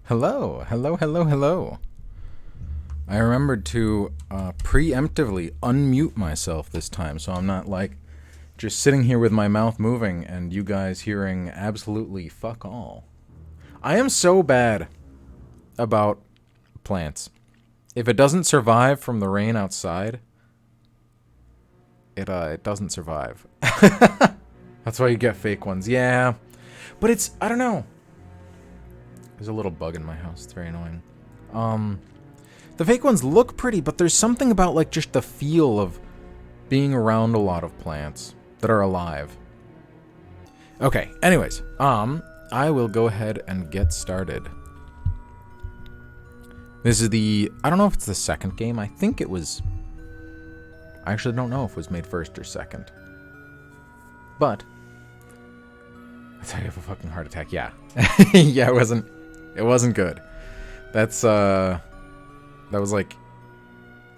Hello, hello, hello, hello. I remembered to preemptively unmute myself this time, so I'm not like just sitting here with my mouth moving and you guys hearing absolutely fuck all. I am so bad about plants. If it doesn't survive from the rain outside, it doesn't survive. That's why you get fake ones. Yeah, but I don't know. There's a little bug in my house. It's very annoying. The fake ones look pretty, but there's something about like just the feel of being around a lot of plants that are alive. Okay, anyways, I will go ahead and get started. This is I don't know if it's the second game. I think it was, I actually don't know if it was made first or second. But, that's how you have a fucking heart attack, yeah. Yeah, it wasn't good. That was like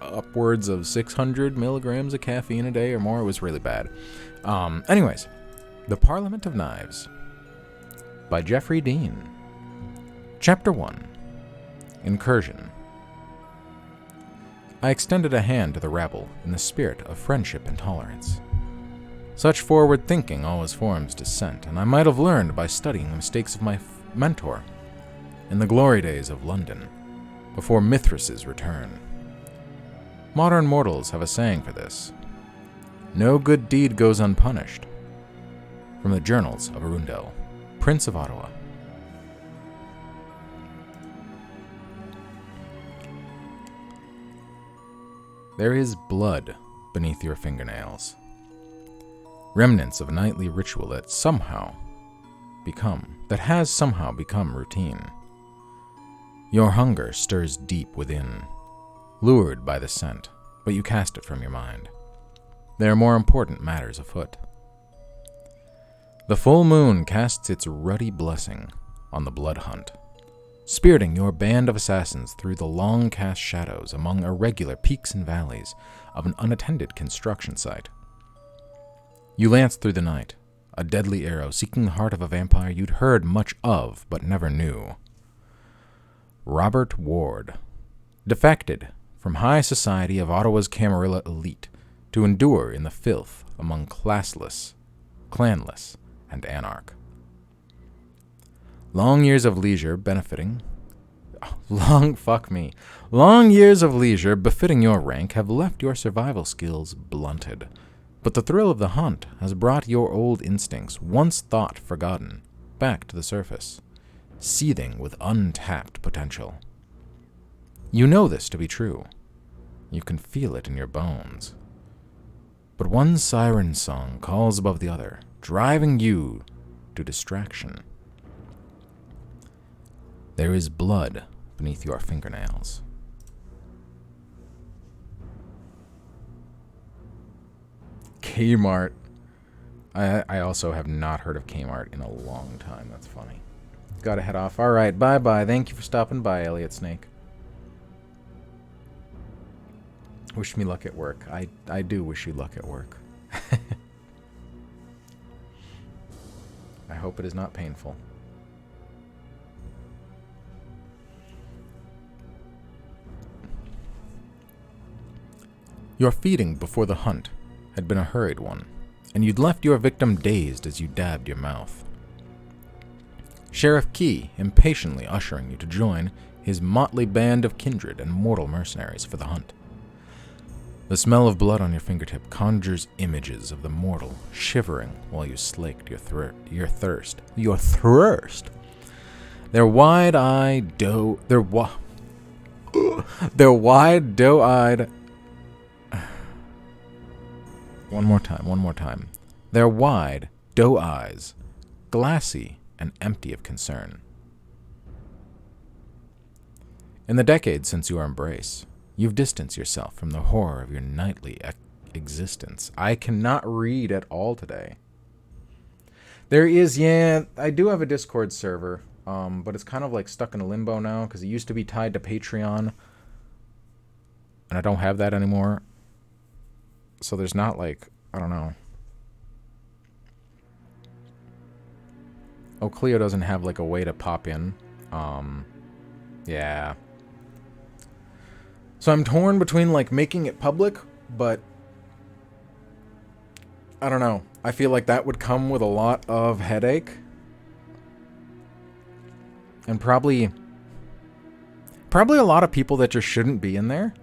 upwards of 600 milligrams of caffeine a day or more. It was really bad. Anyways, The Parliament of Knives by Jeffrey Dean. Chapter 1. Incursion. I extended a hand to the rabble in the spirit of friendship and tolerance. Such forward thinking always forms dissent, and I might have learned by studying the mistakes of my mentor in the glory days of London, before Mithras's return. Modern mortals have a saying for this. No good deed goes unpunished. From the Journals of Arundel, Prince of Ottawa. There is blood beneath your fingernails. Remnants of a nightly ritual that has somehow become routine. Your hunger stirs deep within, lured by the scent, but you cast it from your mind. There are more important matters afoot. The full moon casts its ruddy blessing on the blood hunt, spiriting your band of assassins through the long cast shadows among irregular peaks and valleys of an unattended construction site. You lance through the night, a deadly arrow seeking the heart of a vampire you'd heard much of but never knew. Robert Ward, defected from high society of Ottawa's Camarilla elite to endure in the filth among classless, clanless, and anarch. Long years of leisure befitting your rank have left your survival skills blunted, but the thrill of the hunt has brought your old instincts, once thought forgotten, back to the surface, seething with untapped potential. You know this to be true. You can feel it in your bones. But one siren song calls above the other, driving you to distraction. There is blood beneath your fingernails. Kmart. I also have not heard of Kmart in a long time. That's funny. Gotta head off. Alright, bye-bye. Thank you for stopping by, Elliot Snake. Wish me luck at work. I do wish you luck at work. I hope it is not painful. Your feeding before the hunt had been a hurried one, and you'd left your victim dazed as you dabbed your mouth. Sheriff Key impatiently ushering you to join his motley band of kindred and mortal mercenaries for the hunt. The smell of blood on your fingertip conjures images of the mortal shivering while you slaked your thirst. Their wide-eyed doe-eyed. One more time. Their wide doe eyes, glassy and empty of concern. In the decades since your embrace, you've distanced yourself from the horror of your nightly existence. I cannot read at all today. I do have a Discord server, but it's kind of like stuck in a limbo now because it used to be tied to Patreon, and I don't have that anymore. So there's not like, I don't know. Cleo doesn't have like a way to pop in. Yeah. So I'm torn between, like, making it public, but I don't know. I feel like that would come with a lot of headache. And probably a lot of people that just shouldn't be in there.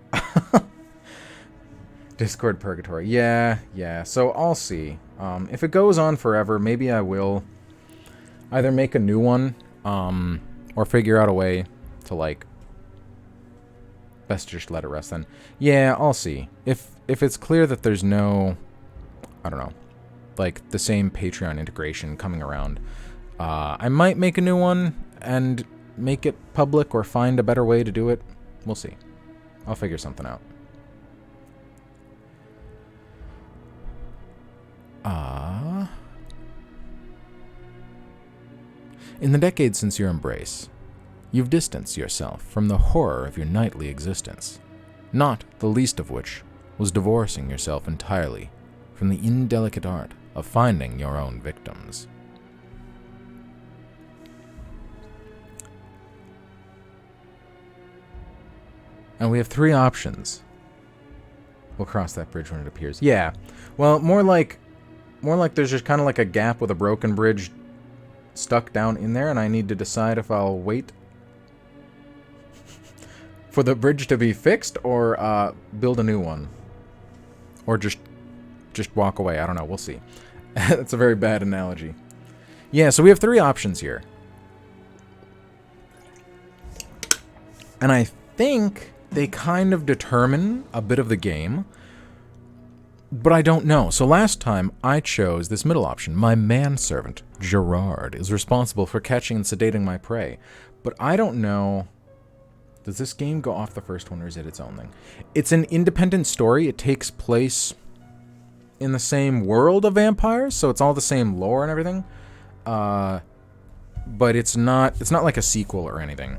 Discord Purgatory. Yeah. So I'll see. If it goes on forever, maybe I will either make a new one, or figure out a way to, like, best just let it rest then. Yeah, I'll see. If it's clear that there's no, I don't know, like, the same Patreon integration coming around, I might make a new one and make it public or find a better way to do it. We'll see. I'll figure something out. In the decades since your embrace, you've distanced yourself from the horror of your nightly existence, not the least of which was divorcing yourself entirely from the indelicate art of finding your own victims. And we have three options. We'll cross that bridge when it appears. Yeah. Well, more like there's just kind of like a gap with a broken bridge stuck down in there, and I need to decide if I'll wait for the bridge to be fixed or build a new one. Or just walk away. I don't know. We'll see. That's a very bad analogy. Yeah, so we have three options here. And I think they kind of determine a bit of the game, but I don't know. So last time I chose this middle option. My manservant, Gerard, is responsible for catching and sedating my prey. But I don't know. Does this game go off the first one, or is it its own thing? It's an independent story. It takes place in the same world of vampires, so it's all the same lore and everything. But it's not like a sequel or anything.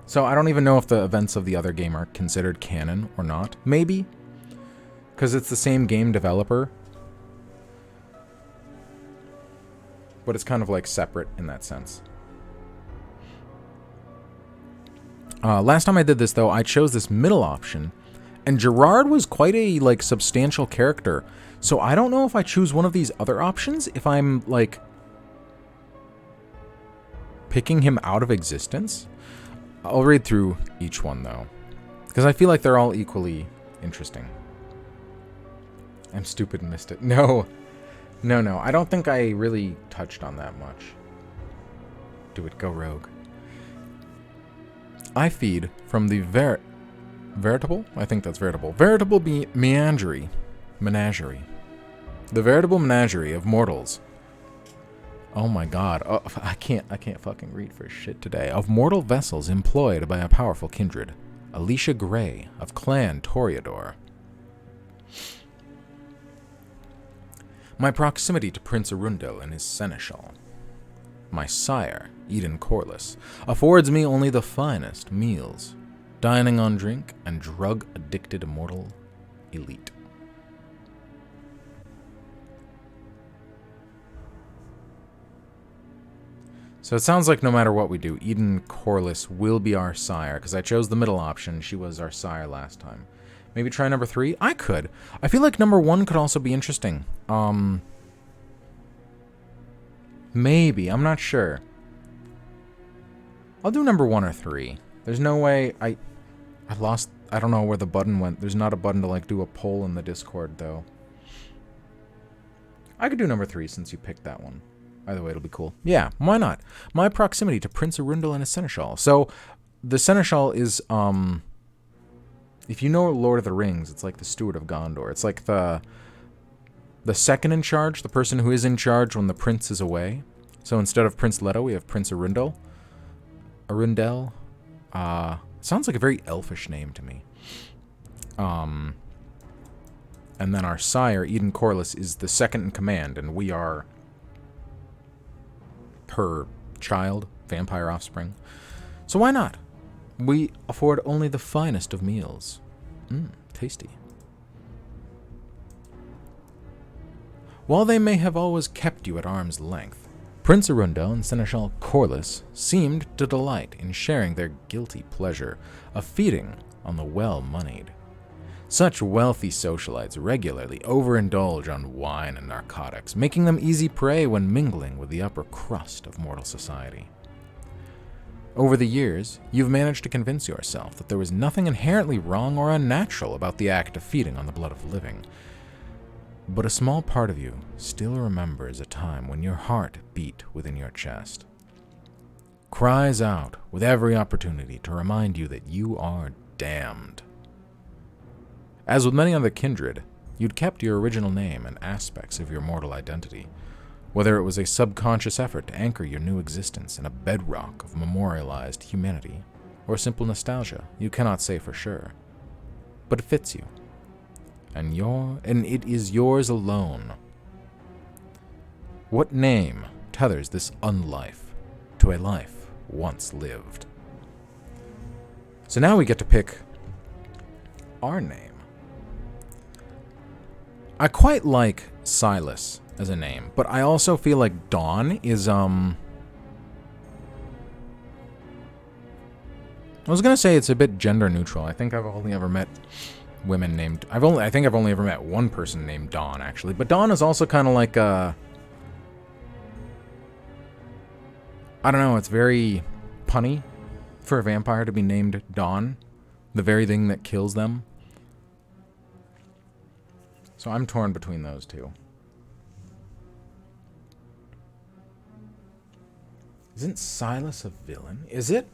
So I don't even know if the events of the other game are considered canon or not. Maybe. Because it's the same game developer. But it's kind of like separate in that sense. Last time I did this, though, I chose this middle option. And Gerard was quite a, like, substantial character. So I don't know if I choose one of these other options, if I'm, like, picking him out of existence. I'll read through each one, though, because I feel like they're all equally interesting. I'm stupid and missed it. No. I don't think I really touched on that much. Do it, go rogue. I feed from the veritable? I think that's veritable. Veritable menagerie. The veritable menagerie of mortals. Oh my god. Oh, I can't fucking read for shit today. Of mortal vessels employed by a powerful kindred. Alicia Gray of Clan Toreador. My proximity to Prince Arundel and his seneschal. My sire, Eden Corliss, affords me only the finest meals, dining on drink and drug-addicted immortal elite. So it sounds like no matter what we do, Eden Corliss will be our sire, because I chose the middle option. She was our sire last time. Maybe try number 3? I could. I feel like number 1 could also be interesting. Maybe. I'm not sure. I'll do number 1 or 3. There's no way I lost... I don't know where the button went. There's not a button to, like, do a poll in the Discord, though. I could do number 3 since you picked that one. Either way, it'll be cool. Yeah, why not? My proximity to Prince Arundel and his seneschal. So, the seneschal is, if you know Lord of the Rings, it's like the Steward of Gondor. It's like the second in charge, the person who is in charge when the prince is away. So instead of Prince Leto, we have Prince Arundel. Sounds like a very elfish name to me. And then our sire, Eden Corliss, is the second in command, and we are her child, vampire offspring. So why not? We afford only the finest of meals. Tasty. While they may have always kept you at arm's length, Prince Arundel and Seneschal Corlys seemed to delight in sharing their guilty pleasure of feeding on the well-moneyed. Such wealthy socialites regularly overindulge on wine and narcotics, making them easy prey when mingling with the upper crust of mortal society. Over the years, you've managed to convince yourself that there was nothing inherently wrong or unnatural about the act of feeding on the blood of the living. But a small part of you still remembers a time when your heart beat within your chest. Cries out with every opportunity to remind you that you are damned. As with many other kindred, you'd kept your original name and aspects of your mortal identity, whether it was a subconscious effort to anchor your new existence in a bedrock of memorialized humanity, or simple nostalgia, you cannot say for sure. But it fits you, and it is yours alone. What name tethers this unlife to a life once lived? So now we get to pick our name. I quite like Silas as a name, but I also feel like Dawn is, I was gonna say it's a bit gender neutral. I think I've only ever met women named, I think I've only ever met one person named Dawn, actually. But Dawn is also kind of like, I don't know, it's very punny for a vampire to be named Dawn, the very thing that kills them. So I'm torn between those two. Isn't Silas a villain? Is it?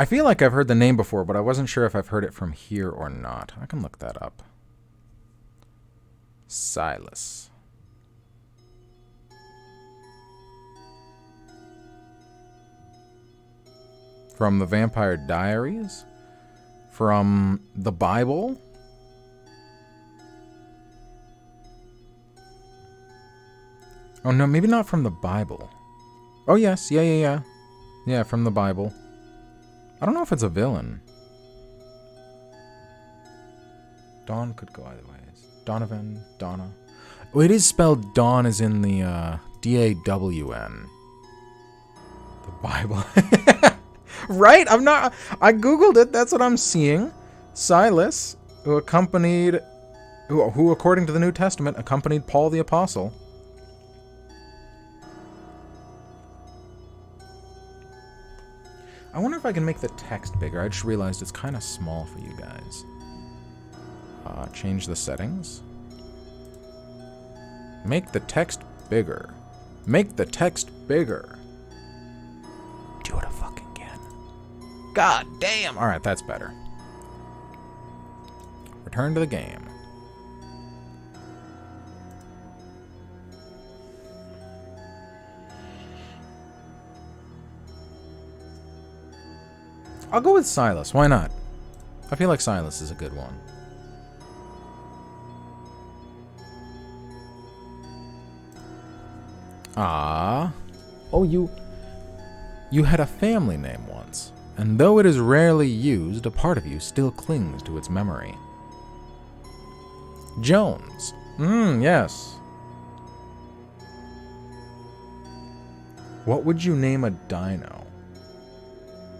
I feel like I've heard the name before, but I wasn't sure if I've heard it from here or not. I can look that up. Silas. From the Vampire Diaries? From the Bible? Oh, no, maybe not from the Bible. Oh, yes. Yeah. Yeah, from the Bible. I don't know if it's a villain. Dawn could go either ways. Donovan, Donna. Oh, it is spelled Dawn as in the D-A-W-N. The Bible. Right? I Googled it. That's what I'm seeing. Silas, who according to the New Testament, accompanied Paul the Apostle. I wonder if I can make the text bigger. I just realized it's kind of small for you guys. Change the settings. Make the text bigger. Make the text bigger. Do it again. God damn! Alright, that's better. Return to the game. I'll go with Silas. Why not? I feel like Silas is a good one. Ah. Oh, you had a family name once, and though it is rarely used, a part of you still clings to its memory. Jones. Yes. What would you name a dino?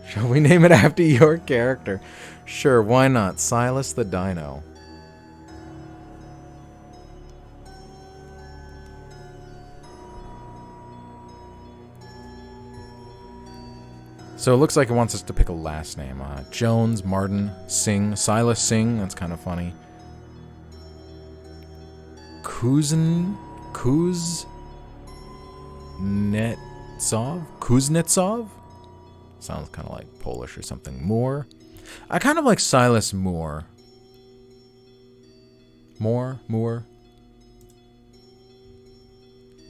Shall we name it after your character? Sure, why not? Silas the Dino. So it looks like it wants us to pick a last name. Jones, Martin, Singh, Silas Singh. That's kind of funny. Kuznetsov? Sounds kind of like Polish or something. Moore. I kind of like Silas Moore. Moore.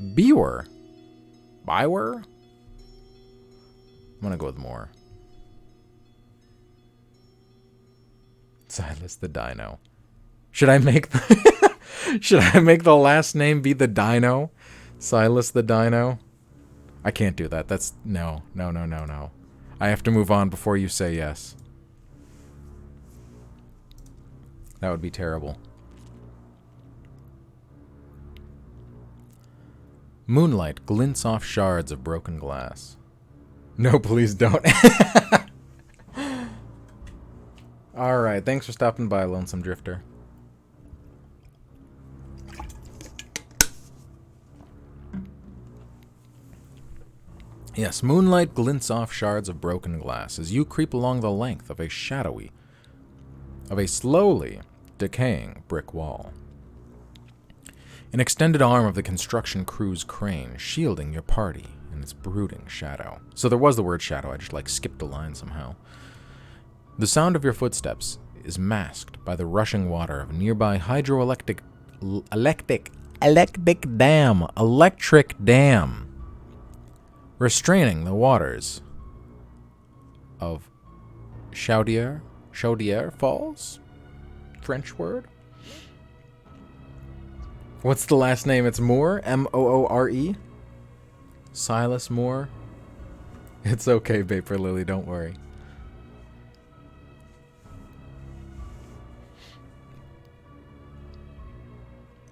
Biwer. I'm gonna go with Moore. Silas the Dino. Should I make the last name be the Dino? Silas the Dino? I can't do that. That's no. I have to move on before you say yes. That would be terrible. Moonlight glints off shards of broken glass. No, please don't. Alright, thanks for stopping by, Lonesome Drifter. Yes, moonlight glints off shards of broken glass as you creep along the length of a slowly decaying brick wall. An extended arm of the construction crew's crane shielding your party in its brooding shadow. So there was the word shadow, I just skipped a line somehow. The sound of your footsteps is masked by the rushing water of a nearby hydroelectric dam, restraining the waters of Chaudière Falls? French word? What's the last name? It's Moore? M-O-O-R-E? Silas Moore? It's okay, Vapor Lily, don't worry.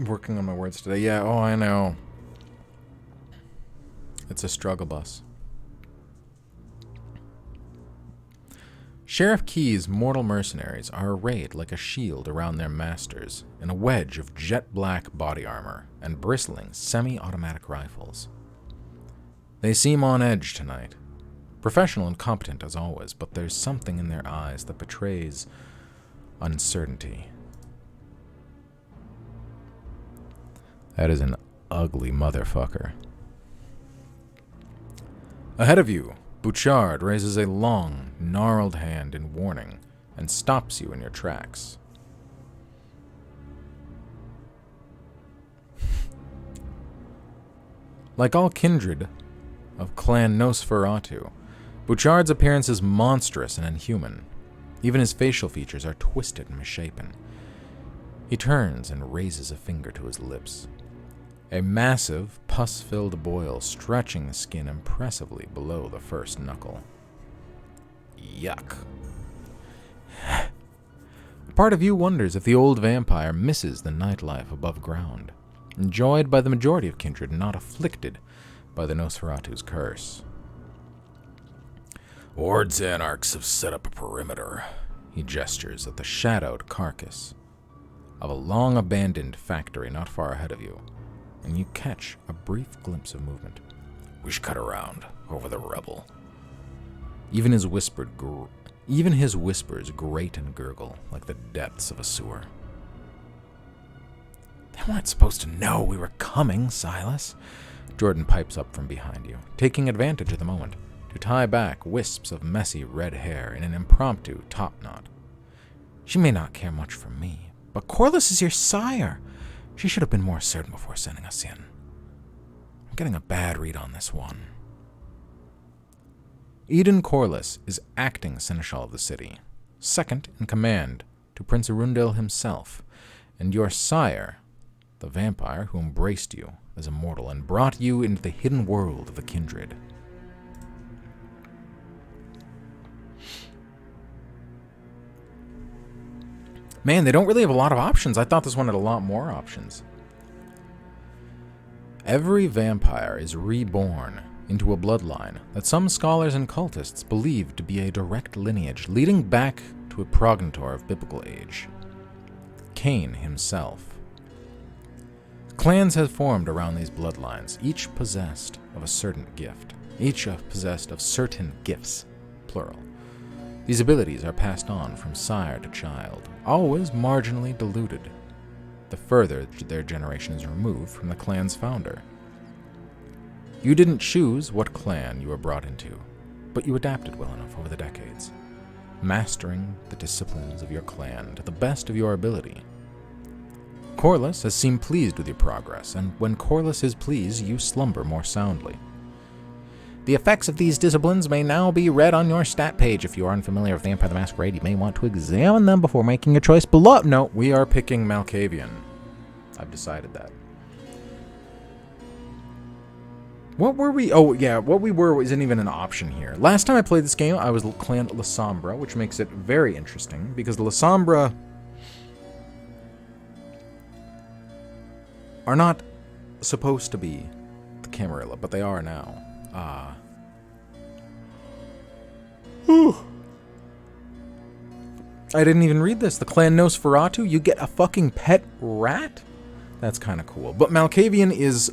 Working on my words today. Yeah, oh, I know. It's a struggle bus. Sheriff Key's mortal mercenaries are arrayed like a shield around their masters in a wedge of jet-black body armor and bristling semi-automatic rifles. They seem on edge tonight, professional and competent as always, but there's something in their eyes that betrays uncertainty. That is an ugly motherfucker. Ahead of you, Bouchard raises a long, gnarled hand in warning and stops you in your tracks. Like all kindred of Clan Nosferatu, Bouchard's appearance is monstrous and inhuman. Even his facial features are twisted and misshapen. He turns and raises a finger to his lips. A massive, pus-filled boil stretching the skin impressively below the first knuckle. Yuck. A part of you wonders if the old vampire misses the nightlife above ground, enjoyed by the majority of kindred not afflicted by the Nosferatu's curse. Ward's anarchs have set up a perimeter. He gestures at the shadowed carcass of a long-abandoned factory not far ahead of you, and you catch a brief glimpse of movement. We should cut around over the rubble. Even his whispers grate and gurgle like the depths of a sewer. They weren't supposed to know we were coming, Silas. Jordan pipes up from behind you, taking advantage of the moment to tie back wisps of messy red hair in an impromptu top knot. She may not care much for me, but Corliss is your sire. She should have been more certain before sending us in. I'm getting a bad read on this one. Eden Corliss is acting Seneschal of the city, second in command to Prince Arundel himself, and your sire, the vampire who embraced you as a mortal and brought you into the hidden world of the kindred. Man, they don't really have a lot of options. I thought this one had a lot more options. Every vampire is reborn into a bloodline that some scholars and cultists believe to be a direct lineage leading back to a progenitor of biblical age, Cain himself. Clans have formed around these bloodlines, each possessed of a certain gift, each possessed of certain gifts, plural. These abilities are passed on from sire to child, always marginally diluted, the further their generation is removed from the clan's founder. You didn't choose what clan you were brought into, but you adapted well enough over the decades, mastering the disciplines of your clan to the best of your ability. Corliss has seemed pleased with your progress, and when Corliss is pleased, you slumber more soundly. The effects of these disciplines may now be read on your stat page. If you are unfamiliar with Vampire the Masquerade, you may want to examine them before making your choice below. No, we are picking Malkavian. I've decided that. What were we? Oh, yeah, what we were isn't even an option here. Last time I played this game, I was Clan La Sombra, which makes it very interesting, because La Sombra are not supposed to be the Camarilla, but they are now. I didn't even read this. The clan Nosferatu, you get a fucking pet rat? That's kind of cool. But Malkavian is,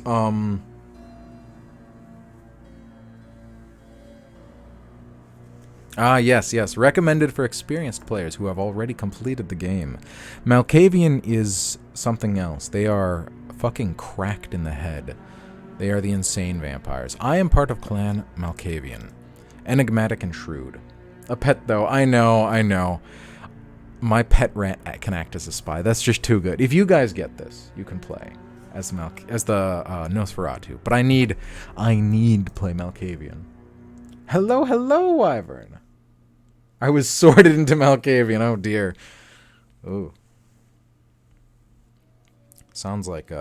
yes. Recommended for experienced players who have already completed the game. Malkavian is something else. They are fucking cracked in the head. They are the insane vampires. I am part of Clan Malkavian. Enigmatic and shrewd. A pet, though. I know. My pet rat can act as a spy. That's just too good. If you guys get this, you can play as the Nosferatu. But I need to play Malkavian. Hello, Wyvern. I was sorted into Malkavian. Oh, dear. Ooh. Sounds like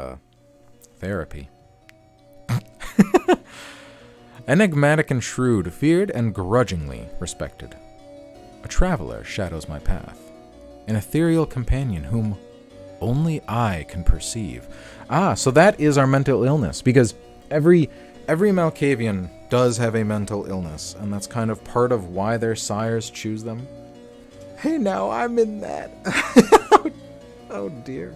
therapy. Enigmatic and shrewd, feared and grudgingly respected. A traveler shadows my path. An ethereal companion whom only I can perceive. So that is our mental illness, because every Malkavian does have a mental illness, and that's kind of part of why their sires choose them. Hey, now I'm in that. Oh dear.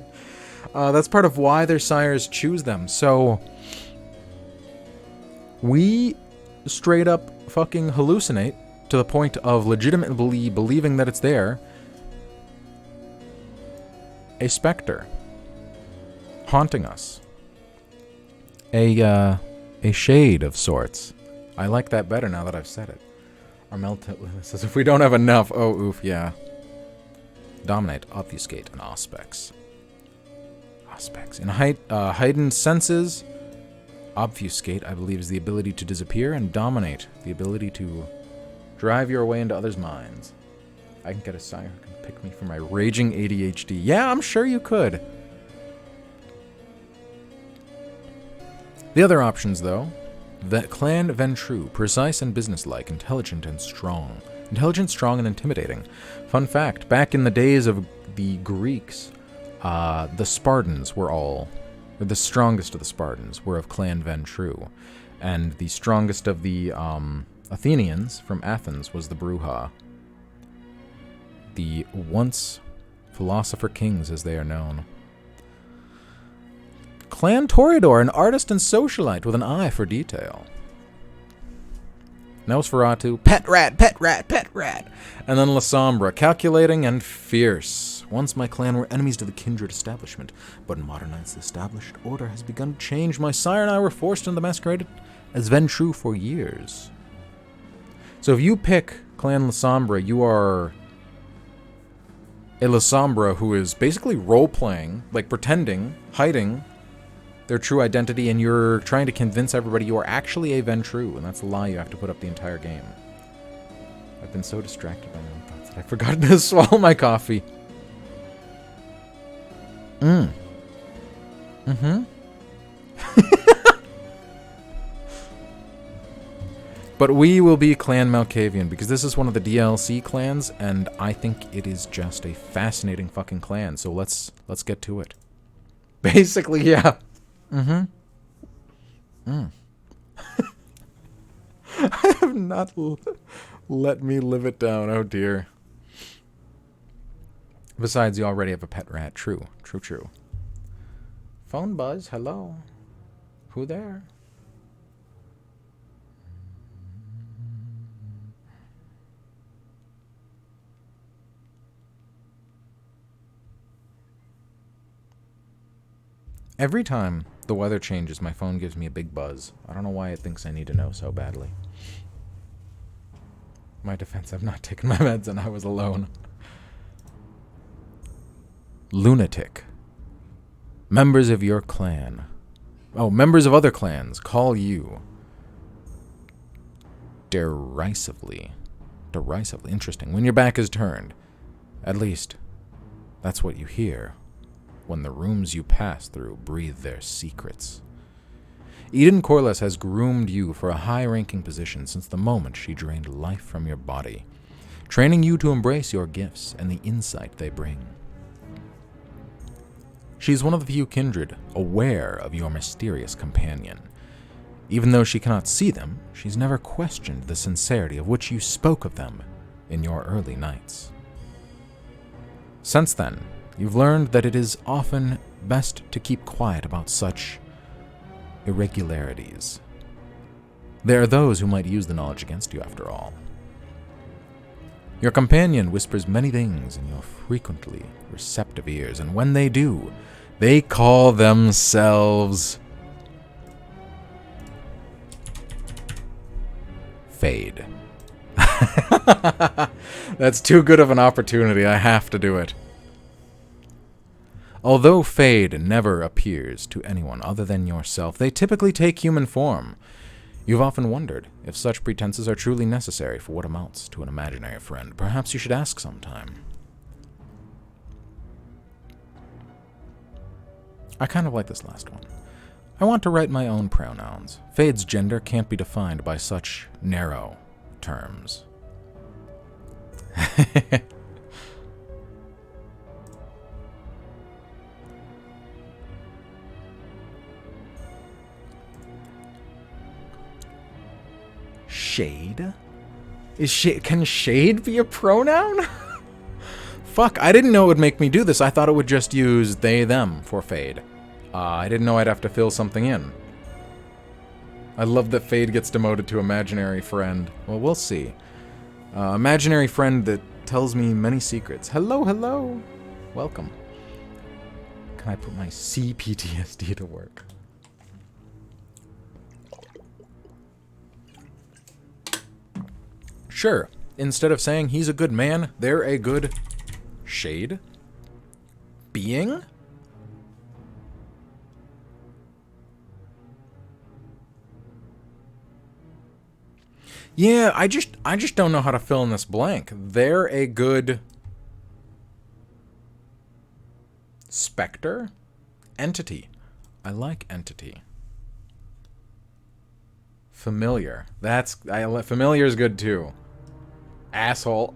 That's part of why their sires choose them. So we straight up fucking hallucinate to the point of legitimately believing that it's there. A specter haunting us. A shade of sorts. I like that better now that I've said it. Our mental illness says if we don't have enough, oh oof, yeah. Dominate, obfuscate, and auspex. In heightened senses, obfuscate, I believe, is the ability to disappear, and dominate, the ability to drive your way into others' minds. I can get a sire who can pick me for my raging ADHD. Yeah, I'm sure you could. The other options, though, Clan Ventru, precise and businesslike, intelligent, strong and intimidating. Fun fact, back in the days of the Greeks, the Spartans were the strongest of the Spartans were of Clan Ventru, and the strongest of the Athenians from Athens was the Bruja. The once philosopher kings, as they are known. Clan Toreador, an artist and socialite with an eye for detail. Nosferatu, pet rat. And then La Sombra, calculating and fierce. Once my clan were enemies to the kindred establishment, but in modernized established order has begun to change. My sire and I were forced into the masquerade as Ventru for years. So if you pick Clan La Sombra, you are a La Sombra who is basically role-playing, like pretending, hiding their true identity, and you're trying to convince everybody you are actually a Ventru, and that's the lie you have to put up the entire game. I've been so distracted by my own thoughts that I've forgotten to swallow my coffee. But we will be Clan Malkavian, because this is one of the DLC clans, and I think it is just a fascinating fucking clan, so let's get to it. Basically, yeah. I have not let me live it down, oh dear. Besides, you already have a pet rat. True. Phone buzz, hello. Who there? Every time the weather changes, my phone gives me a big buzz. I don't know why it thinks I need to know so badly. My defense, I've not taken my meds and I was alone. Lunatic. Members of your clan. Oh, members of other clans call you derisively. Interesting. When your back is turned. At least, that's what you hear when the rooms you pass through breathe their secrets. Eden Corliss has groomed you for a high-ranking position since the moment she drained life from your body, training you to embrace your gifts and the insight they bring. She is one of the few kindred aware of your mysterious companion. Even though she cannot see them, she's never questioned the sincerity of which you spoke of them in your early nights. Since then, you've learned that it is often best to keep quiet about such irregularities. There are those who might use the knowledge against you, after all. Your companion whispers many things in your frequently receptive ears, and when they do, they call themselves Fade. That's too good of an opportunity. I have to do it. Although Fade never appears to anyone other than yourself, they typically take human form. You've often wondered if such pretenses are truly necessary for what amounts to an imaginary friend. Perhaps you should ask sometime. I kind of like this last one. I want to write my own pronouns. Fade's gender can't be defined by such narrow terms. Shade? Can shade be a pronoun? Fuck, I didn't know it would make me do this. I thought it would just use they, them for Fade. I didn't know I'd have to fill something in. I love that Fade gets demoted to imaginary friend. Well, we'll see. Imaginary friend that tells me many secrets. Hello, hello. Welcome. Can I put my CPTSD to work? Sure. Instead of saying he's a good man, they're a good shade being? Yeah, I just don't know how to fill in this blank. They're a good specter? Entity. I like entity. Familiar. Familiar is good too. Asshole.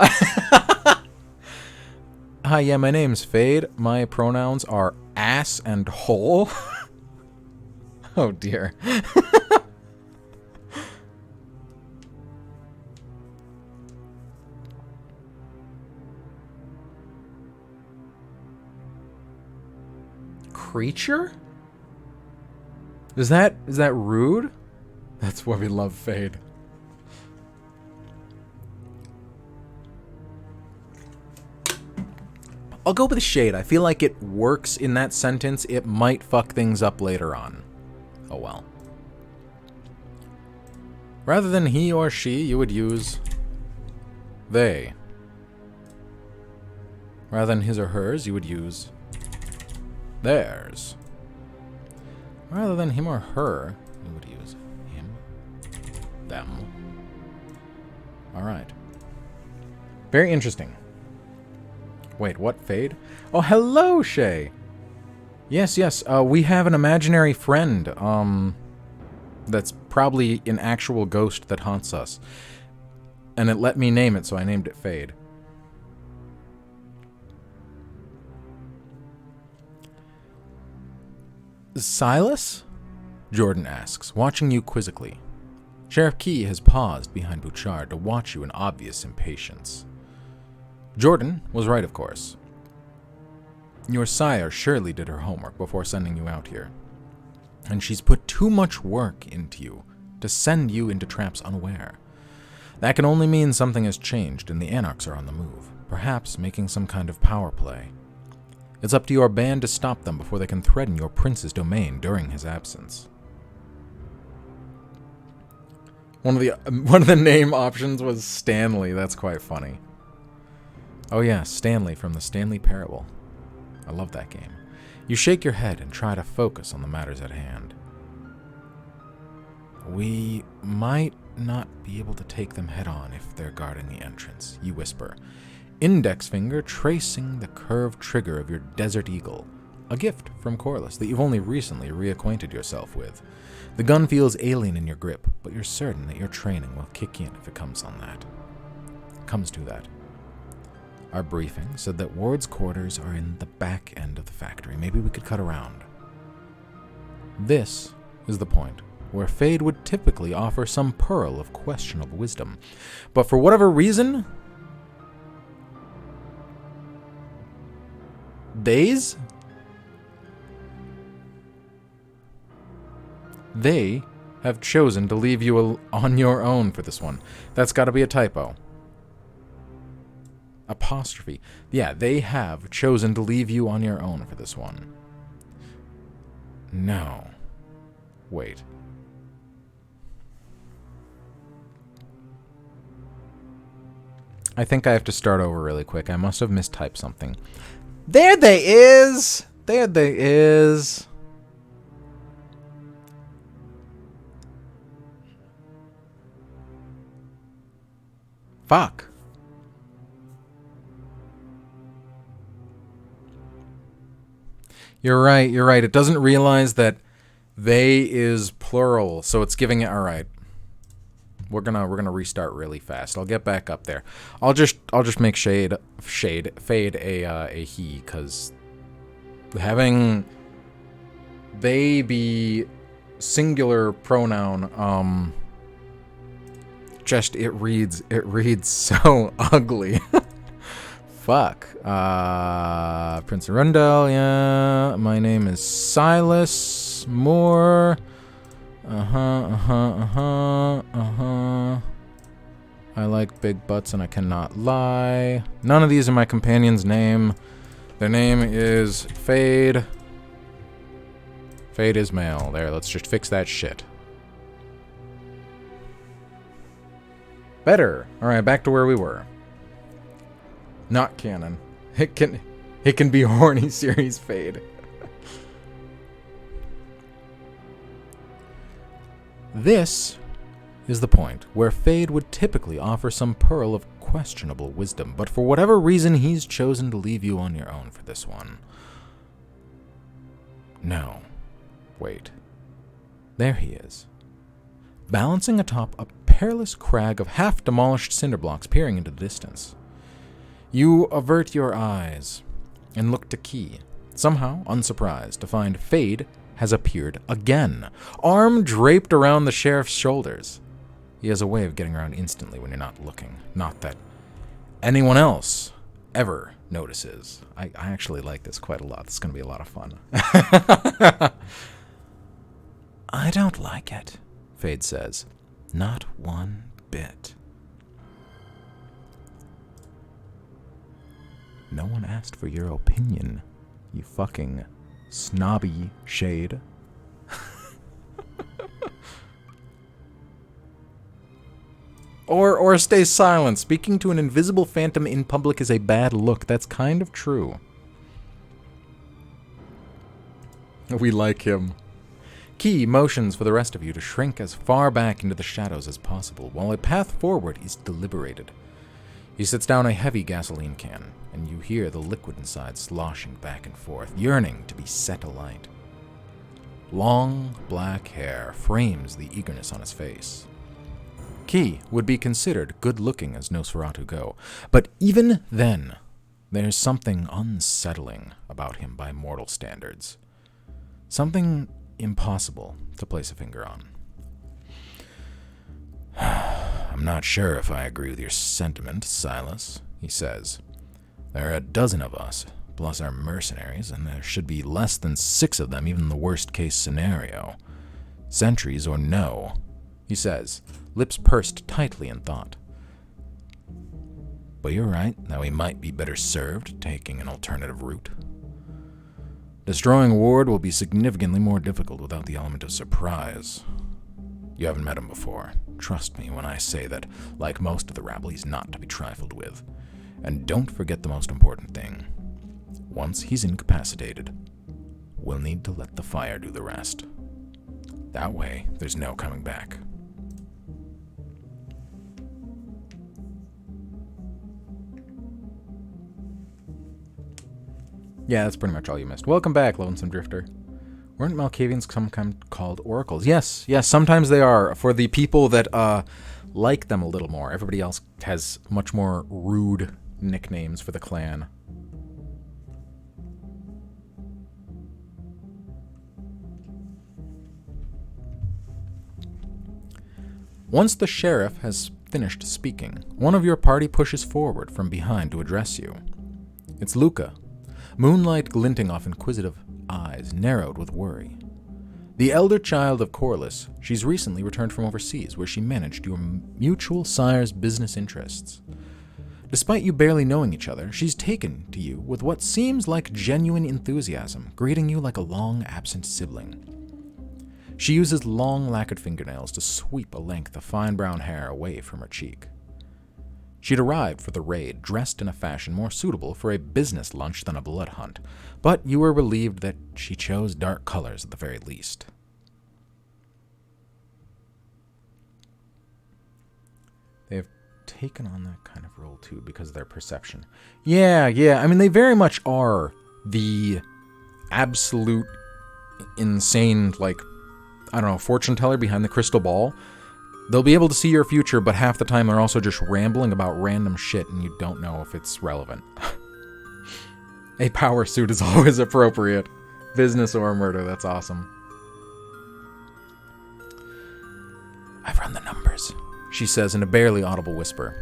Hi, yeah, my name's Fade. My pronouns are ass and hole. Oh dear. Creature? Is that rude? That's why we love Fade. I'll go with shade. I feel like it works in that sentence. It might fuck things up later on. Oh well. Rather than he or she, you would use they. Rather than his or hers, you would use theirs. Rather than him or her, you would use him, them. Alright. Very interesting. Wait, what? Fade? Oh, hello, Shay! Yes, yes, we have an imaginary friend, that's probably an actual ghost that haunts us. And it let me name it, so I named it Fade. Silas? Jordan asks, watching you quizzically. Sheriff Key has paused behind Bouchard to watch you in obvious impatience. Jordan was right, of course. Your sire surely did her homework before sending you out here. And she's put too much work into you to send you into traps unaware. That can only mean something has changed and the Anarchs are on the move, perhaps making some kind of power play. It's up to your band to stop them before they can threaten your prince's domain during his absence. One of the name options was Stanley. That's quite funny. Oh yeah, Stanley from the Stanley Parable. I love that game. You shake your head and try to focus on the matters at hand. We might not be able to take them head on if they're guarding the entrance, you whisper, index finger tracing the curved trigger of your Desert Eagle, a gift from Corliss that you've only recently reacquainted yourself with. The gun feels alien in your grip, but you're certain that your training will kick in if it comes to that. Our briefing said that Ward's quarters are in the back end of the factory. Maybe we could cut around. This is the point where Fade would typically offer some pearl of questionable wisdom. But for whatever reason, they have chosen to leave you on your own for this one. That's got to be a typo. Apostrophe. Yeah, they have chosen to leave you on your own for this one. No. Wait. I think I have to start over really quick. I must have mistyped something. There they is! There they is. Fuck. You're right, you're right. It doesn't realize that they is plural, so it's giving it... Alright. We're gonna restart really fast. I'll get back up there. I'll just make Fade a he, because having they be singular pronoun, just it reads so ugly. Fuck. Prince Arundel, yeah. My name is Silas Moore. I like big butts and I cannot lie. None of these are my companion's name. Their name is Fade. Fade is male. There, let's just fix that shit. Better. Alright, back to where we were. Not canon. It can be horny series Fade. This is the point where Fade would typically offer some pearl of questionable wisdom, but for whatever reason he's chosen to leave you on your own for this one. No. Wait. There he is. Balancing atop a perilous crag of half-demolished cinder blocks peering into the distance. You avert your eyes and look to Key, somehow unsurprised to find Fade has appeared again, arm draped around the sheriff's shoulders. He has a way of getting around instantly when you're not looking. Not that anyone else ever notices. I actually like this quite a lot. This is going to be a lot of fun. I don't like it, Fade says. Not one bit. No one asked for your opinion, you fucking snobby shade. Or stay silent. Speaking to an invisible phantom in public is a bad look. That's kind of true. We like him. Key motions for the rest of you to shrink as far back into the shadows as possible, while a path forward is deliberated. He sits down a heavy gasoline can, and you hear the liquid inside sloshing back and forth, yearning to be set alight. Long, black hair frames the eagerness on his face. Key would be considered good-looking as Nosferatu go, but even then, there's something unsettling about him by mortal standards. Something impossible to place a finger on. I'm not sure if I agree with your sentiment, Silas, he says. There are a dozen of us, plus our mercenaries, and there should be less than 6 of them, even in the worst-case scenario. Sentries or no, he says, lips pursed tightly in thought. But you're right that we might be better served taking an alternative route. Destroying Ward will be significantly more difficult without the element of surprise. You haven't met him before. Trust me when I say that, like most of the rabble, he's not to be trifled with. And don't forget the most important thing. Once he's incapacitated, we'll need to let the fire do the rest. That way, there's no coming back. Yeah, that's pretty much all you missed. Welcome back, Lonesome Drifter. Weren't Malkavians sometimes called oracles? Yes, sometimes they are. For the people that like them a little more. Everybody else has much more rude nicknames for the clan. Once the sheriff has finished speaking, one of your party pushes forward from behind to address you. It's Luca, moonlight glinting off inquisitive eyes narrowed with worry. The elder child of Corliss, she's recently returned from overseas, where she managed your mutual sire's business interests. Despite you barely knowing each other, she's taken to you with what seems like genuine enthusiasm, greeting you like a long-absent sibling. She uses long, lacquered fingernails to sweep a length of fine brown hair away from her cheek. She'd arrived for the raid dressed in a fashion more suitable for a business lunch than a blood hunt, but you were relieved that she chose dark colors at the very least. They've taken on that kind of role too because of their perception. Yeah, I mean, they very much are the absolute insane, like, I don't know, fortune teller behind the crystal ball. They'll be able to see your future, but half the time they're also just rambling about random shit and you don't know if it's relevant. A power suit is always appropriate. Business or murder, that's awesome. I've run the numbers, she says in a barely audible whisper.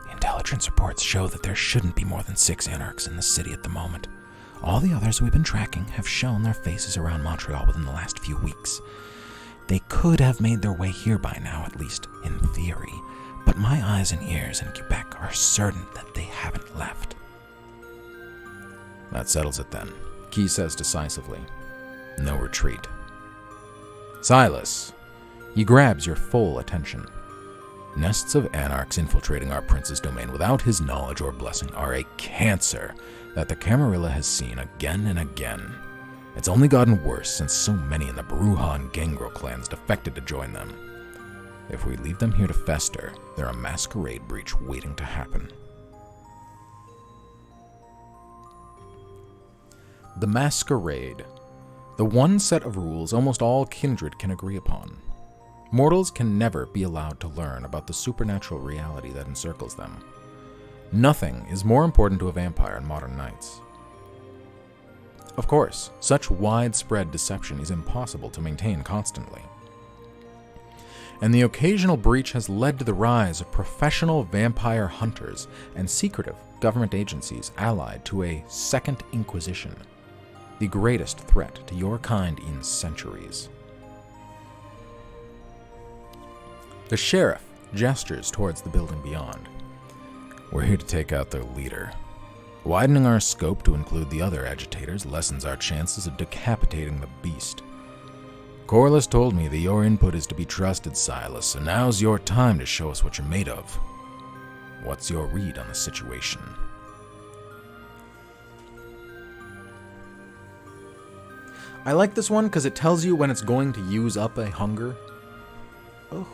The intelligence reports show that there shouldn't be more than 6 anarchs in the city at the moment. All the others we've been tracking have shown their faces around Montreal within the last few weeks. They could have made their way here by now, at least in theory, but my eyes and ears in Quebec are certain that they haven't left. That settles it then, Key says decisively. No retreat. Silas, he grabs your full attention. Nests of anarchs infiltrating our prince's domain without his knowledge or blessing are a cancer that the Camarilla has seen again and again. It's only gotten worse since so many in the Bruja and Gangrel clans defected to join them. If we leave them here to fester, there's a masquerade breach waiting to happen. The masquerade. The one set of rules almost all kindred can agree upon. Mortals can never be allowed to learn about the supernatural reality that encircles them. Nothing is more important to a vampire in modern nights. Of course, such widespread deception is impossible to maintain constantly. And the occasional breach has led to the rise of professional vampire hunters and secretive government agencies allied to a Second Inquisition, the greatest threat to your kind in centuries. The sheriff gestures towards the building beyond. We're here to take out their leader. Widening our scope to include the other agitators lessens our chances of decapitating the beast. Corliss told me that your input is to be trusted, Silas, so now's your time to show us what you're made of. What's your read on the situation? I like this one because it tells you when it's going to use up a hunger. Oh.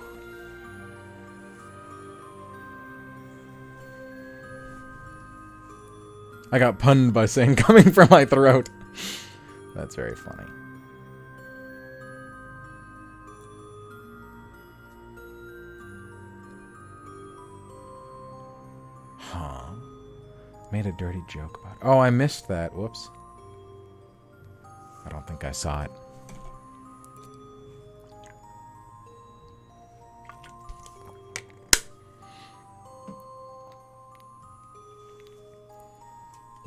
I got punned by saying coming from my throat. That's very funny. Huh. Made a dirty joke about it. Oh, I missed that. Whoops. I don't think I saw it.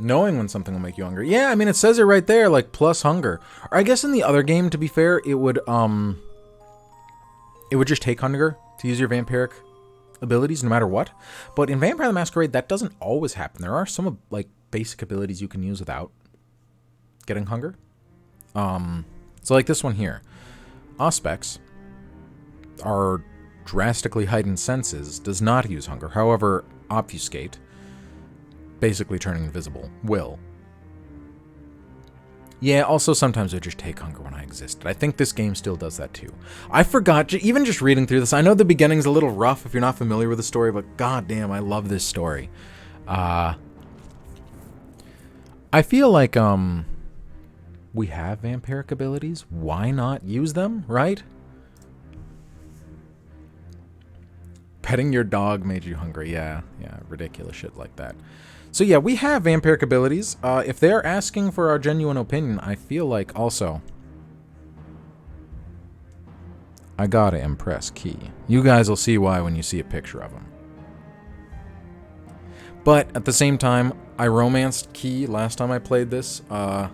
Knowing when something will make you hungry. Yeah, I mean, it says it right there, like, plus hunger. Or I guess in the other game, to be fair, it would just take hunger to use your vampiric abilities no matter what. But in Vampire the Masquerade, that doesn't always happen. There are some, like, basic abilities you can use without getting hunger. So like this one here. Auspex, our drastically heightened senses, does not use hunger. However, Obfuscate, basically turning invisible, will. Yeah, also sometimes I just take hunger when I existed. I think this game still does that too. I forgot, even just reading through this, I know the beginning's a little rough if you're not familiar with the story, but goddamn, I love this story. I feel like, we have vampiric abilities. Why not use them, right? Petting your dog made you hungry. Yeah, ridiculous shit like that. So yeah, we have vampiric abilities. If they're asking for our genuine opinion, I feel like also I gotta impress Key. You guys will see why when you see a picture of him. But at the same time, I romanced Key last time I played this. I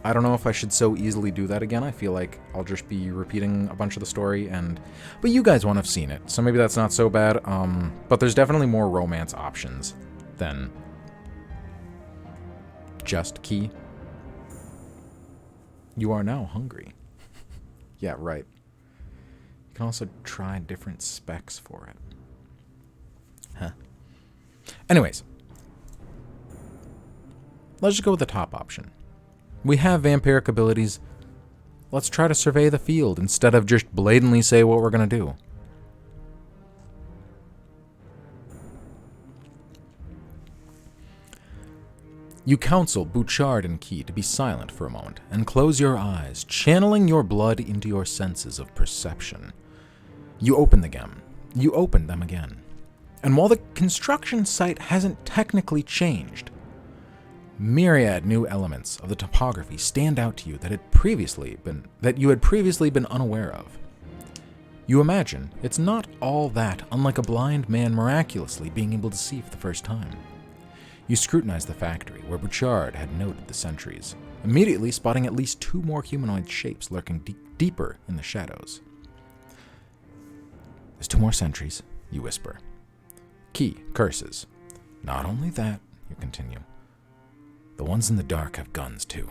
don't know if I should so easily do that again. I feel like I'll just be repeating a bunch of the story, but you guys won't have seen it, so maybe that's not so bad. But there's definitely more romance options than just Key. You are now hungry. Yeah, right. You can also try different specs for it. Huh. Anyways, let's just go with the top option. We have vampiric abilities. Let's try to survey the field instead of just blatantly say what we're going to do. You counsel Bouchard and Key to be silent for a moment and close your eyes, channeling your blood into your senses of perception. You open them again. And while the construction site hasn't technically changed, myriad new elements of the topography stand out to you that you had previously been unaware of. You imagine it's not all that unlike a blind man miraculously being able to see for the first time. You scrutinize the factory where Bouchard had noted the sentries, immediately spotting at least 2 more humanoid shapes lurking deeper in the shadows. There's 2 more sentries, you whisper. Key curses. Not only that, you continue. The ones in the dark have guns, too.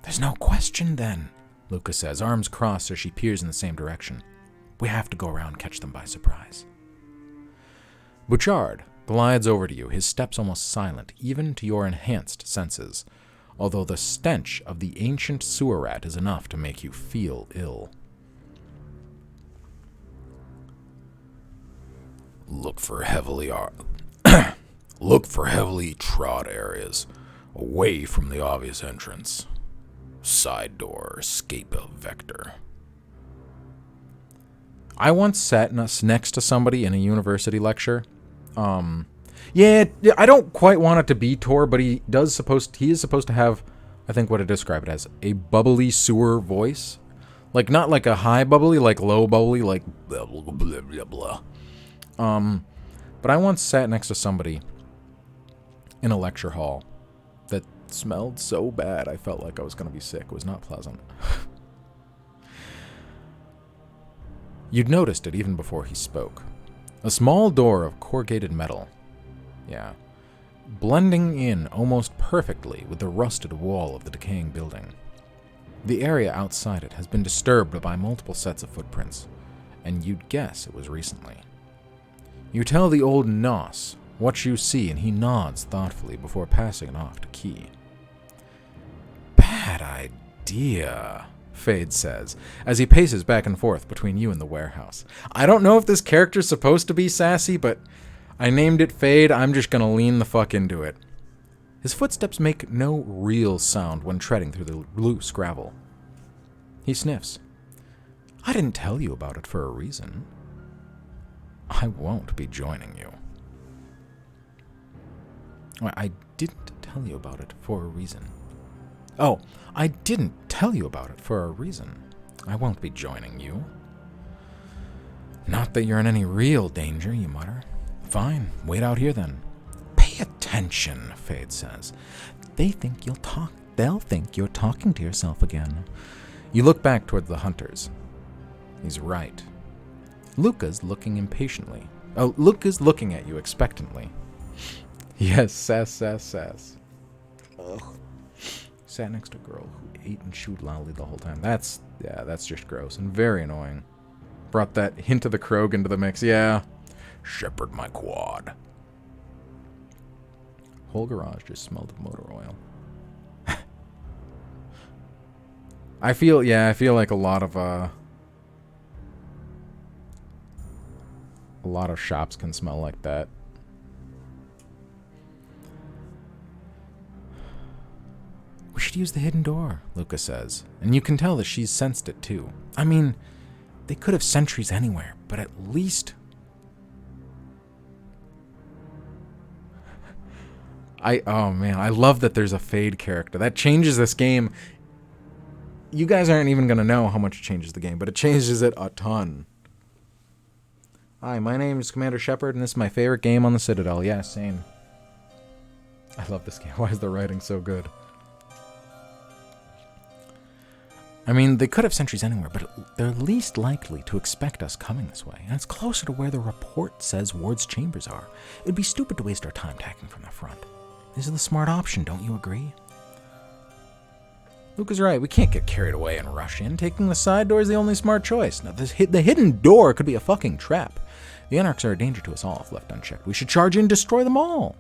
There's no question, then, Luca says, arms crossed as she peers in the same direction. We have to go around and catch them by surprise. Bouchard glides over to you, his steps almost silent, even to your enhanced senses, although the stench of the ancient sewer rat is enough to make you feel ill. Look for heavily trod areas, away from the obvious entrance. Side door, escape a vector. I once sat next to somebody in a university lecture. Yeah, I don't quite want it to be Tor, but he is supposed to have, I think what I describe it as, a bubbly sewer voice. Like, not like a high bubbly, like low bubbly, like blah, blah, blah, blah, blah. But I once sat next to somebody in a lecture hall that smelled so bad I felt like I was going to be sick. It was not pleasant. You'd noticed it even before he spoke. A small door of corrugated metal. Yeah. Blending in almost perfectly with the rusted wall of the decaying building. The area outside it has been disturbed by multiple sets of footprints, and you'd guess it was recently. You tell the old Nos what you see, and he nods thoughtfully before passing it off to Key. Bad idea, Fade says, as he paces back and forth between you and the warehouse. I don't know if this character's supposed to be sassy, but I named it Fade. I'm just gonna lean the fuck into it. His footsteps make no real sound when treading through the loose gravel. He sniffs. I didn't tell you about it for a reason. I won't be joining you. I didn't tell you about it for a reason. Oh, I didn't tell you about it for a reason. I won't be joining you. Not that you're in any real danger, you mutter. Fine, wait out here then. Pay attention, Fade says. They'll think you're talking to yourself again. You look back toward the hunters. He's right. Luca's looking impatiently. Oh, Luca's looking at you expectantly. Yes, sass. Ugh. Sat next to a girl who ate and chewed loudly the whole time. That's just gross and very annoying. Brought that hint of the Krog into the mix. Yeah. Shepherd my quad. Whole garage just smelled of motor oil. I feel like a lot of shops can smell like that. We should use the hidden door, Luca says, and you can tell that she's sensed it too. I mean, they could have sentries anywhere, but at least... Oh man, I love that there's a Fade character. That changes this game you guys aren't even going to know how much it changes the game, but it changes it a ton. Hi, my name is Commander Shepard, and this is my favorite game on the Citadel. Yeah, same. I love this game. Why is the writing so good? I mean, they could have sentries anywhere, but they're least likely to expect us coming this way, and it's closer to where the report says Ward's chambers are. It'd be stupid to waste our time attacking from the front. This is the smart option, don't you agree? Luke is right. We can't get carried away and rush in. Taking the side door is the only smart choice. Now, the hidden door could be a fucking trap. The Anarchs are a danger to us all if left unchecked. We should charge in and destroy them all.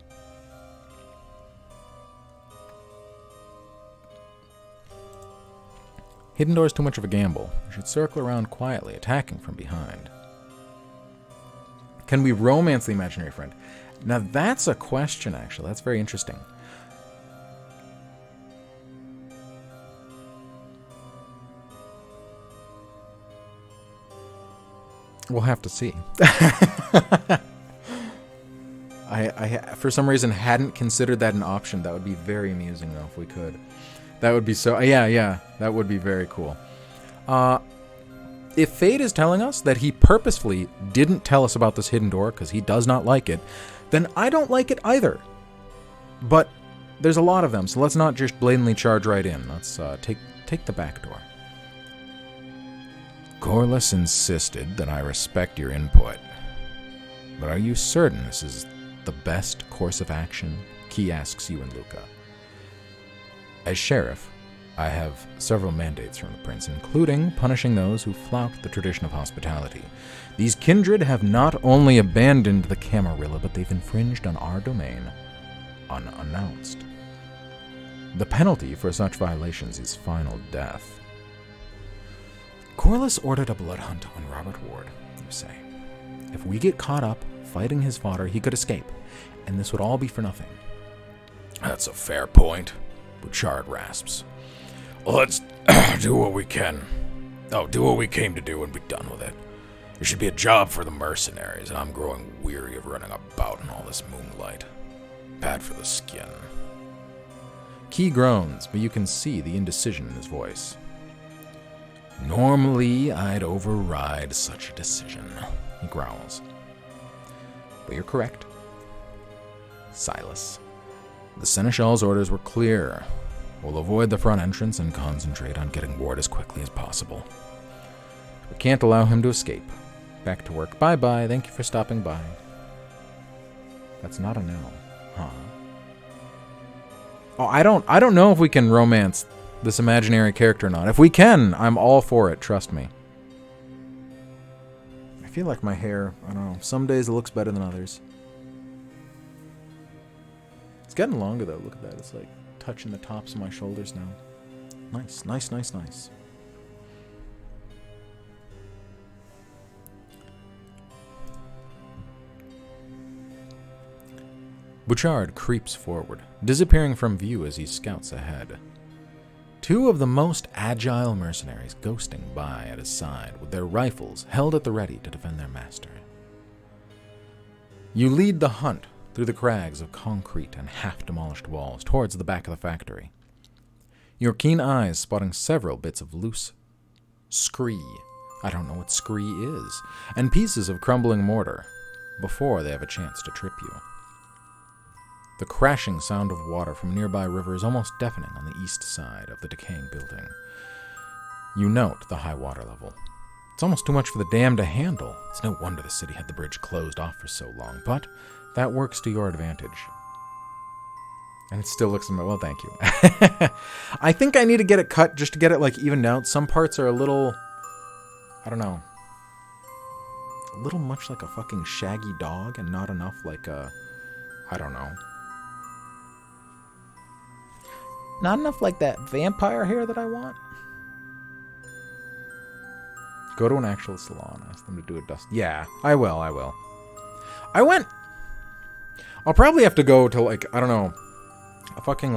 Hidden door is too much of a gamble. We should circle around quietly, attacking from behind. Can we romance the imaginary friend? Now that's a question, actually. That's very interesting. We'll have to see. I for some reason hadn't considered that an option. That would be very amusing, though, if we could. That would be so... Yeah. That would be very cool. If Fate is telling us that he purposefully didn't tell us about this hidden door because he does not like it, then I don't like it either. But there's a lot of them, so let's not just blatantly charge right in. Let's take the back door. Corliss insisted that I respect your input. But are you certain this is the best course of action? Key asks you and Luca. As sheriff, I have several mandates from the prince, including punishing those who flout the tradition of hospitality. These kindred have not only abandoned the Camarilla, but they've infringed on our domain unannounced. The penalty for such violations is final death. Corliss ordered a blood hunt on Robert Ward, you say. If we get caught up fighting his fodder, he could escape, and this would all be for nothing. That's a fair point, Bouchard rasps. Let's do what we can. Do what we came to do and be done with it. There should be a job for the mercenaries, and I'm growing weary of running about in all this moonlight. Bad for the skin. Key groans, but you can see the indecision in his voice. Normally, I'd override such a decision, he growls. But you're correct. Silas. The Seneschal's orders were clear. We'll avoid the front entrance and concentrate on getting Ward as quickly as possible. We can't allow him to escape. Back to work. Bye-bye. Thank you for stopping by. That's not a no, huh? Oh, I don't know if we can romance this imaginary character or not. If we can, I'm all for it, trust me. I feel like my hair, I don't know, some days it looks better than others. It's getting longer though, look at that. It's like touching the tops of my shoulders now. Nice, nice, nice, nice. Bouchard creeps forward, disappearing from view as he scouts ahead. Two of the most agile mercenaries ghosting by at his side with their rifles held at the ready to defend their master. You lead the hunt through the crags of concrete and half-demolished walls towards the back of the factory. Your keen eyes spotting several bits of loose scree, I don't know what scree is, and pieces of crumbling mortar before they have a chance to trip you. The crashing sound of water from a nearby river is almost deafening on the east side of the decaying building. You note the high water level. It's almost too much for the dam to handle. It's no wonder the city had the bridge closed off for so long, but that works to your advantage. And it still looks... well, thank you. I think I need to get it cut just to get it, evened out. Some parts are a little... I don't know. A little much like a fucking shaggy dog and not enough like a... I don't know. Not enough like that vampire hair that I want. Go to an actual salon. Ask them to do a dust. Yeah, I will. I went... I'll probably have to go to, I don't know, a fucking,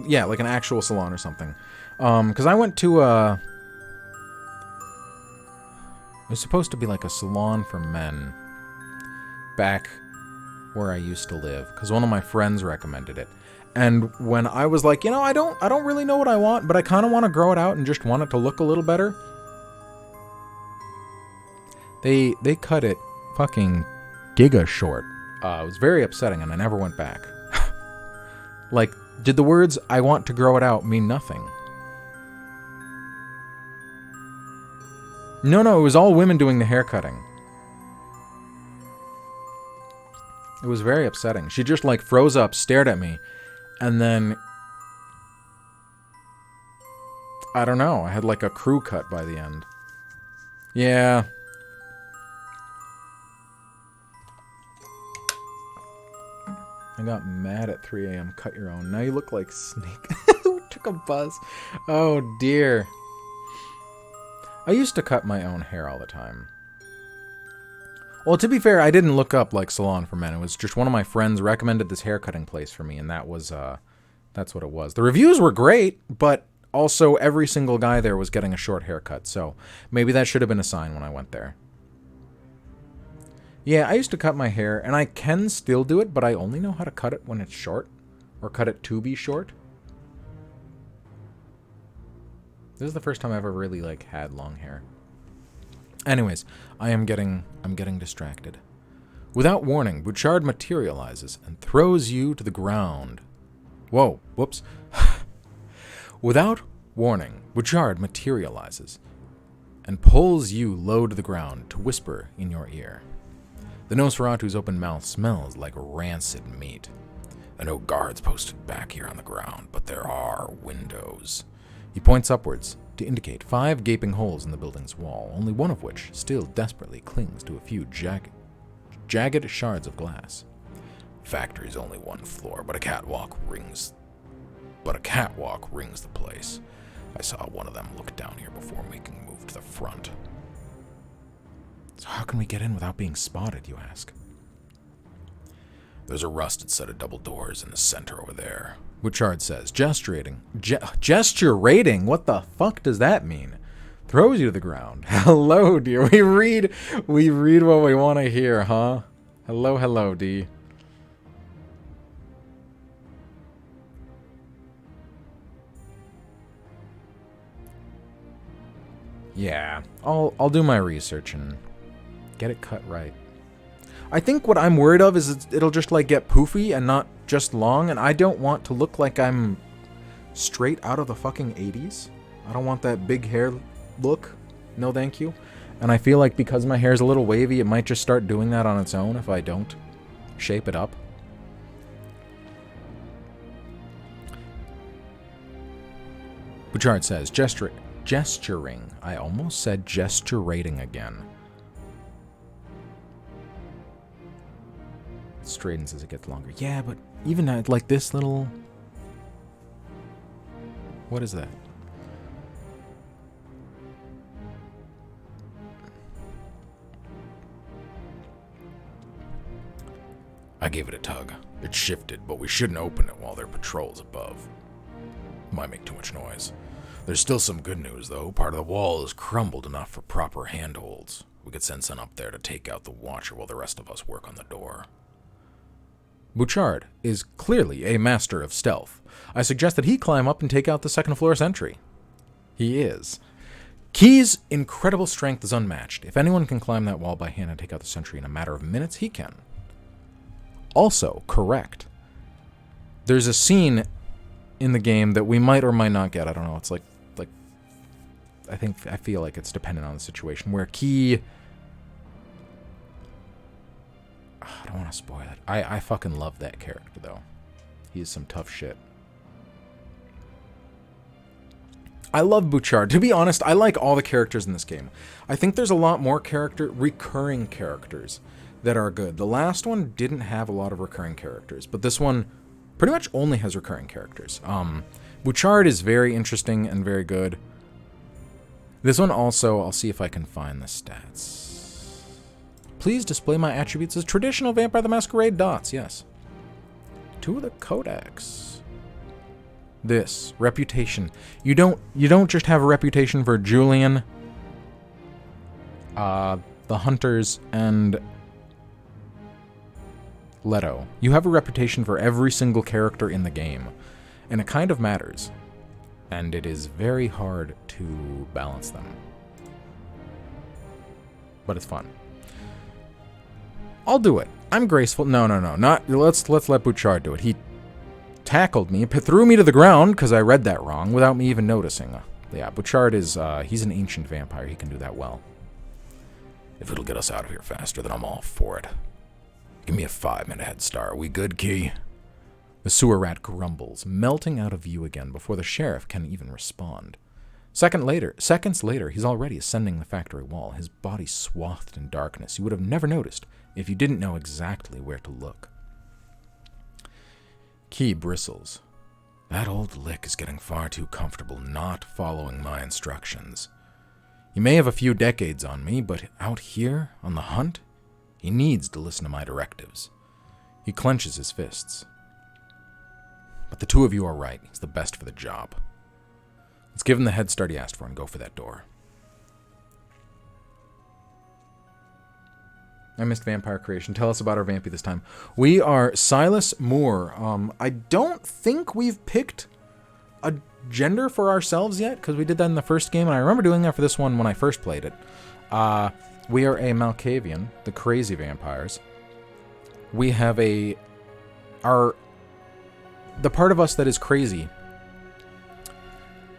yeah, an actual salon or something. Because I went to, it was supposed to be, a salon for men back where I used to live, because one of my friends recommended it. And when I was like, I don't really know what I want, but I kind of want to grow it out and just want it to look a little better. They cut it fucking giga short. It was very upsetting, and I never went back. Like, did the words "I want to grow it out" mean nothing? No, it was all women doing the haircutting. It was very upsetting. She just like froze up, stared at me, and then I don't know, I had like a crew cut by the end. Yeah. I got mad at 3 a.m. Cut your own. Now you look like Snake. Took a buzz. Oh dear. I used to cut my own hair all the time. Well, to be fair, I didn't look up like Salon for Men. It was just one of my friends recommended this haircutting place for me, and that was that's what it was. The reviews were great, but also every single guy there was getting a short haircut, so maybe that should have been a sign when I went there. Yeah, I used to cut my hair, and I can still do it, but I only know how to cut it when it's short, or cut it to be short. This is the first time I've ever really, like, had long hair. Anyways, I'm getting distracted. Without warning, Bouchard materializes and throws you to the ground. Whoa, whoops. Without warning, Bouchard materializes and pulls you low to the ground to whisper in your ear. The Nosferatu's open mouth smells like rancid meat. There are no guards posted back here on the ground, but there are windows. He points upwards to indicate 5 gaping holes in the building's wall, only one of which still desperately clings to a few jagged shards of glass. Factory's only 1 floor, but a catwalk rings the place. I saw one of them look down here before making a move to the front. So how can we get in without being spotted, you ask? There's a rusted set of double doors in the center over there, Bouchard says, gesturating. Gesturating? What the fuck does that mean? Throws you to the ground. Hello, dear. We read what we want to hear, huh? Hello, D. Yeah, I'll do my research and get it cut right. I think what I'm worried of is it'll just like get poofy and not just long, and I don't want to look like I'm straight out of the fucking 80s. I don't want that big hair look. No thank you. And I feel like because my hair's a little wavy, it might just start doing that on its own if I don't shape it up. Bouchard says, gesturing. I almost said gesturating again. It straightens as it gets longer. Yeah, but even at like this little... What is that? I gave it a tug. It shifted, but we shouldn't open it while there are patrols above. Might make too much noise. There's still some good news, though. Part of the wall is crumbled enough for proper handholds. We could send some up there to take out the watcher while the rest of us work on the door. Bouchard is clearly a master of stealth. I suggest that he climb up and take out the second-floor sentry. He is. Key's incredible strength is unmatched. If anyone can climb that wall by hand and take out the sentry in a matter of minutes, he can. Also, correct. There's a scene in the game that we might or might not get. I don't know. It's like I feel like it's dependent on the situation where Key... I don't want to spoil it. I fucking love that character, though. He is some tough shit. I love Bouchard. To be honest, I like all the characters in this game. I think there's a lot more recurring characters that are good. The last one didn't have a lot of recurring characters, but this one pretty much only has recurring characters. Bouchard is very interesting and very good. This one also, I'll see if I can find the stats. Please display my attributes as traditional Vampire the Masquerade dots. Yes. 2 of the codex. This reputation. You don't just have a reputation for Julian, the hunters, and Leto, you have a reputation for every single character in the game, and it kind of matters. And it is very hard to balance them. But it's fun. I'll do it. I'm graceful. No. Not let's let Bouchard do it. He tackled me, threw me to the ground because I read that wrong without me even noticing. Yeah, Bouchard is he's an ancient vampire. He can do that well. If it'll get us out of here faster, then I'm all for it. Give me a 5-minute head start. We good, Key? The sewer rat grumbles, melting out of view again before the sheriff can even respond. Seconds later, he's already ascending the factory wall, his body swathed in darkness. You would have never noticed if you didn't know exactly where to look. Key bristles. That old lick is getting far too comfortable not following my instructions. He may have a few decades on me, but out here, on the hunt, he needs to listen to my directives. He clenches his fists. But the two of you are right. He's the best for the job. Let's give him the head start he asked for and go for that door. I missed vampire creation. Tell us about our vampy this time. We are Silas Moore. I don't think we've picked a gender for ourselves yet, because we did that in the first game, and I remember doing that for this one when I first played it. We are a Malkavian, the crazy vampires. We have the part of us that is crazy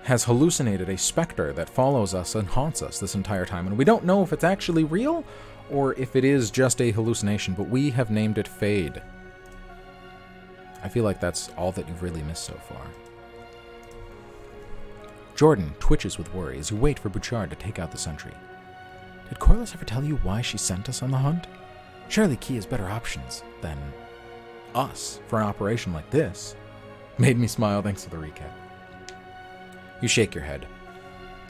has hallucinated a specter that follows us and haunts us this entire time, and we don't know if it's actually real or if it is just a hallucination, but we have named it Fade. I feel like that's all that you've really missed so far. Jordan twitches with worry as you wait for Bouchard to take out the sentry. Did Corliss ever tell you why she sent us on the hunt? Surely Key has better options than us for an operation like this. Made me smile thanks to the recap. You shake your head.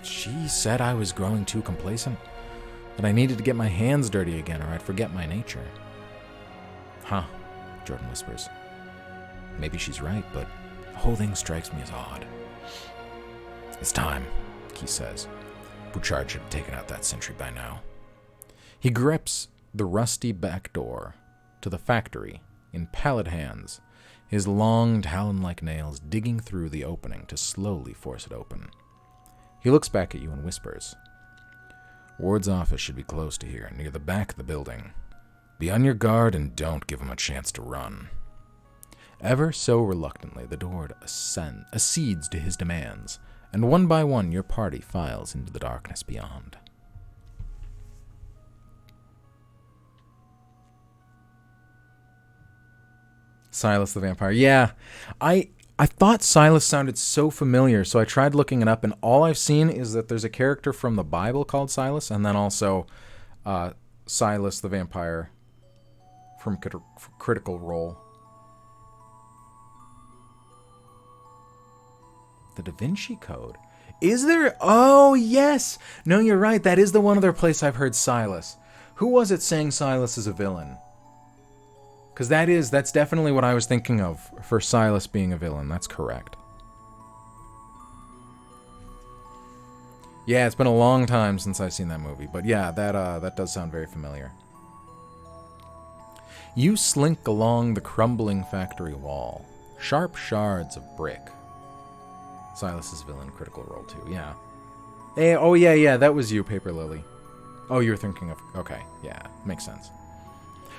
She said I was growing too complacent, that I needed to get my hands dirty again or I'd forget my nature. Huh, Jordan whispers. Maybe she's right, but the whole thing strikes me as odd. It's time, Key says. Bouchard should have taken out that sentry by now. He grips the rusty back door to the factory in pallid hands, his long talon-like nails digging through the opening to slowly force it open. He looks back at you and whispers, Ward's office should be close to here, near the back of the building. Be on your guard and don't give him a chance to run. Ever so reluctantly, the door accedes to his demands, and one by one your party files into the darkness beyond. Silas the Vampire. Yeah, I thought Silas sounded so familiar, so I tried looking it up, and all I've seen is that there's a character from the Bible called Silas, and then also Silas the Vampire from Critical Role. The Da Vinci Code. Is there? Oh, yes! No, you're right. That is the one other place I've heard Silas. Who was it saying Silas is a villain? Because that's definitely what I was thinking of for Silas being a villain. That's correct. Yeah, it's been a long time since I've seen that movie. But yeah, that does sound very familiar. You slink along the crumbling factory wall. Sharp shards of brick. Silas's villain, Critical Role 2, yeah. Hey, oh yeah, that was you, Paper Lily. Oh, you were thinking of... Okay, yeah, makes sense.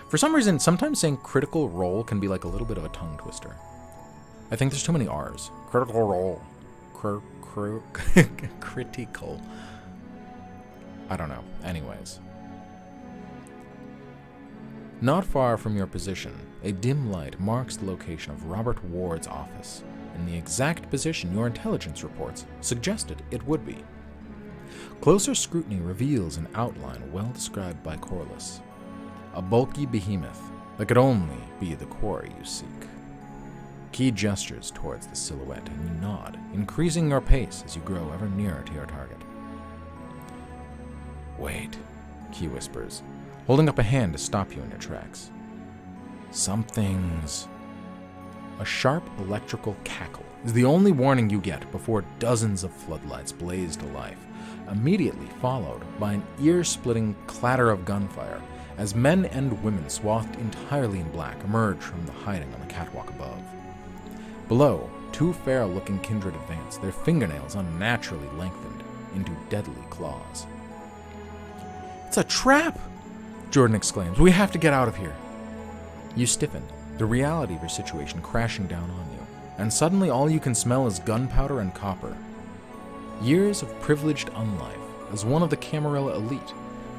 For some reason, sometimes saying Critical Role can be like a little bit of a tongue twister. I think there's too many R's. Critical Role. Critical. I don't know. Anyways. Not far from your position, a dim light marks the location of Robert Ward's office, in the exact position your intelligence reports suggested it would be. Closer scrutiny reveals an outline well described by Corliss. A bulky behemoth that could only be the quarry you seek. Key gestures towards the silhouette, and you nod, increasing your pace as you grow ever nearer to your target. Wait, Key whispers, holding up a hand to stop you in your tracks. Something's... A sharp electrical cackle is the only warning you get before dozens of floodlights blaze to life, immediately followed by an ear-splitting clatter of gunfire as men and women swathed entirely in black emerge from the hiding on the catwalk above. Below, two feral-looking kindred advance, their fingernails unnaturally lengthened into deadly claws. "It's a trap!" Jordan exclaims. "We have to get out of here." You stiffen, the reality of your situation crashing down on you, and suddenly all you can smell is gunpowder and copper. Years of privileged unlife, as one of the Camarilla elite,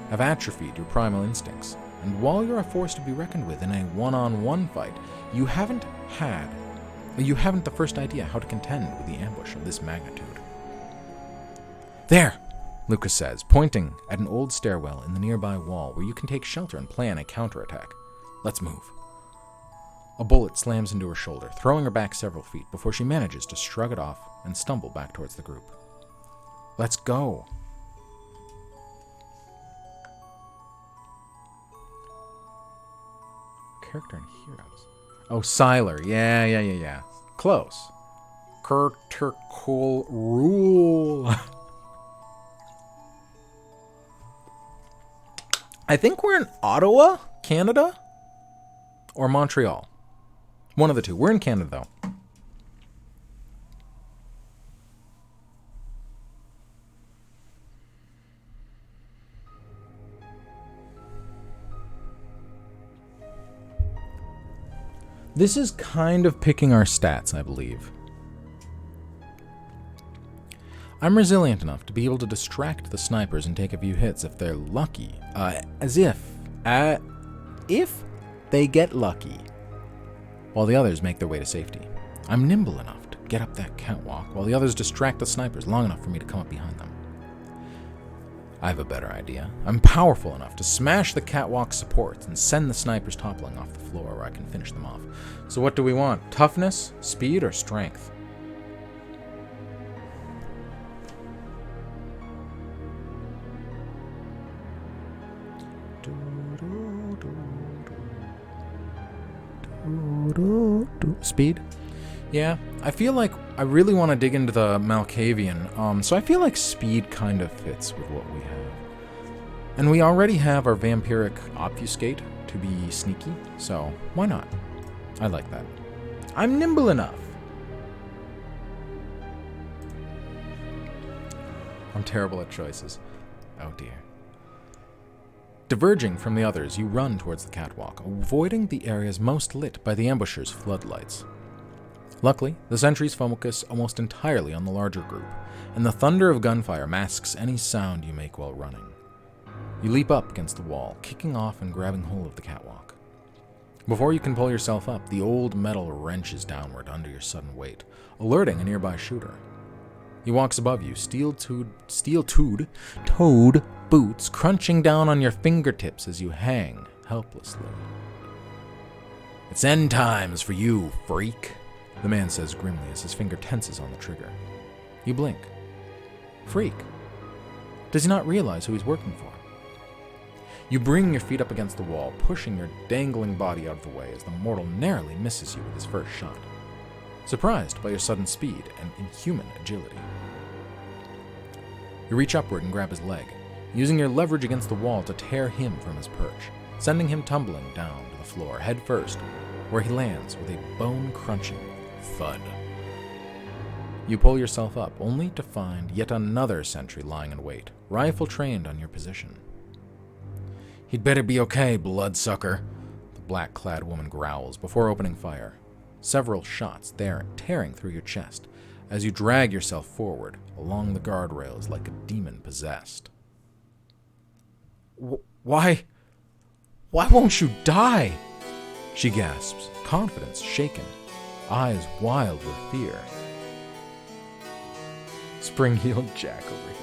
have atrophied your primal instincts, and while you're a force to be reckoned with in a one-on-one fight, you haven't the first idea how to contend with the ambush of this magnitude. "There!" Lucas says, pointing at an old stairwell in the nearby wall where you can take shelter and plan a counterattack. "Let's move." A bullet slams into her shoulder, throwing her back several feet before she manages to shrug it off and stumble back towards the group. "Let's go." Character and heroes. Oh, Siler. Yeah. Close. Curtical rule. I think we're in Ottawa, Canada, or Montreal. One of the two. We're in Canada, though. This is kind of picking our stats, I believe. I'm resilient enough to be able to distract the snipers and take a few hits if they're lucky. If they get lucky, while the others make their way to safety. I'm nimble enough to get up that catwalk while the others distract the snipers long enough for me to come up behind them. I have a better idea. I'm powerful enough to smash the catwalk supports and send the snipers toppling off the floor where I can finish them off. So what do we want? Toughness, speed, or strength? Speed? Yeah, I feel like I really want to dig into the Malkavian, so I feel like speed kind of fits with what we have. And we already have our vampiric obfuscate to be sneaky, so why not? I like that. I'm nimble enough. I'm terrible at choices. Oh dear. Diverging from the others, you run towards the catwalk, avoiding the areas most lit by the ambushers' floodlights. Luckily, the sentries focus almost entirely on the larger group, and the thunder of gunfire masks any sound you make while running. You leap up against the wall, kicking off and grabbing hold of the catwalk. Before you can pull yourself up, the old metal wrenches downward under your sudden weight, alerting a nearby shooter. He walks above you, steel-toed boots crunching down on your fingertips as you hang helplessly. "It's end times for you, freak," the man says grimly as his finger tenses on the trigger. You blink. Freak. Does he not realize who he's working for? You bring your feet up against the wall, pushing your dangling body out of the way as the mortal narrowly misses you with his first shot, surprised by your sudden speed and inhuman agility. You reach upward and grab his leg, using your leverage against the wall to tear him from his perch, sending him tumbling down to the floor head first, where he lands with a bone-crunching thud. You pull yourself up, only to find yet another sentry lying in wait, rifle trained on your position. "He'd better be okay, bloodsucker," the black-clad woman growls before opening fire, several shots there tearing through your chest as you drag yourself forward along the guardrails like a demon possessed. Why won't you die?" she gasps, confidence shaken, eyes wild with fear. Spring-heeled Jack over here.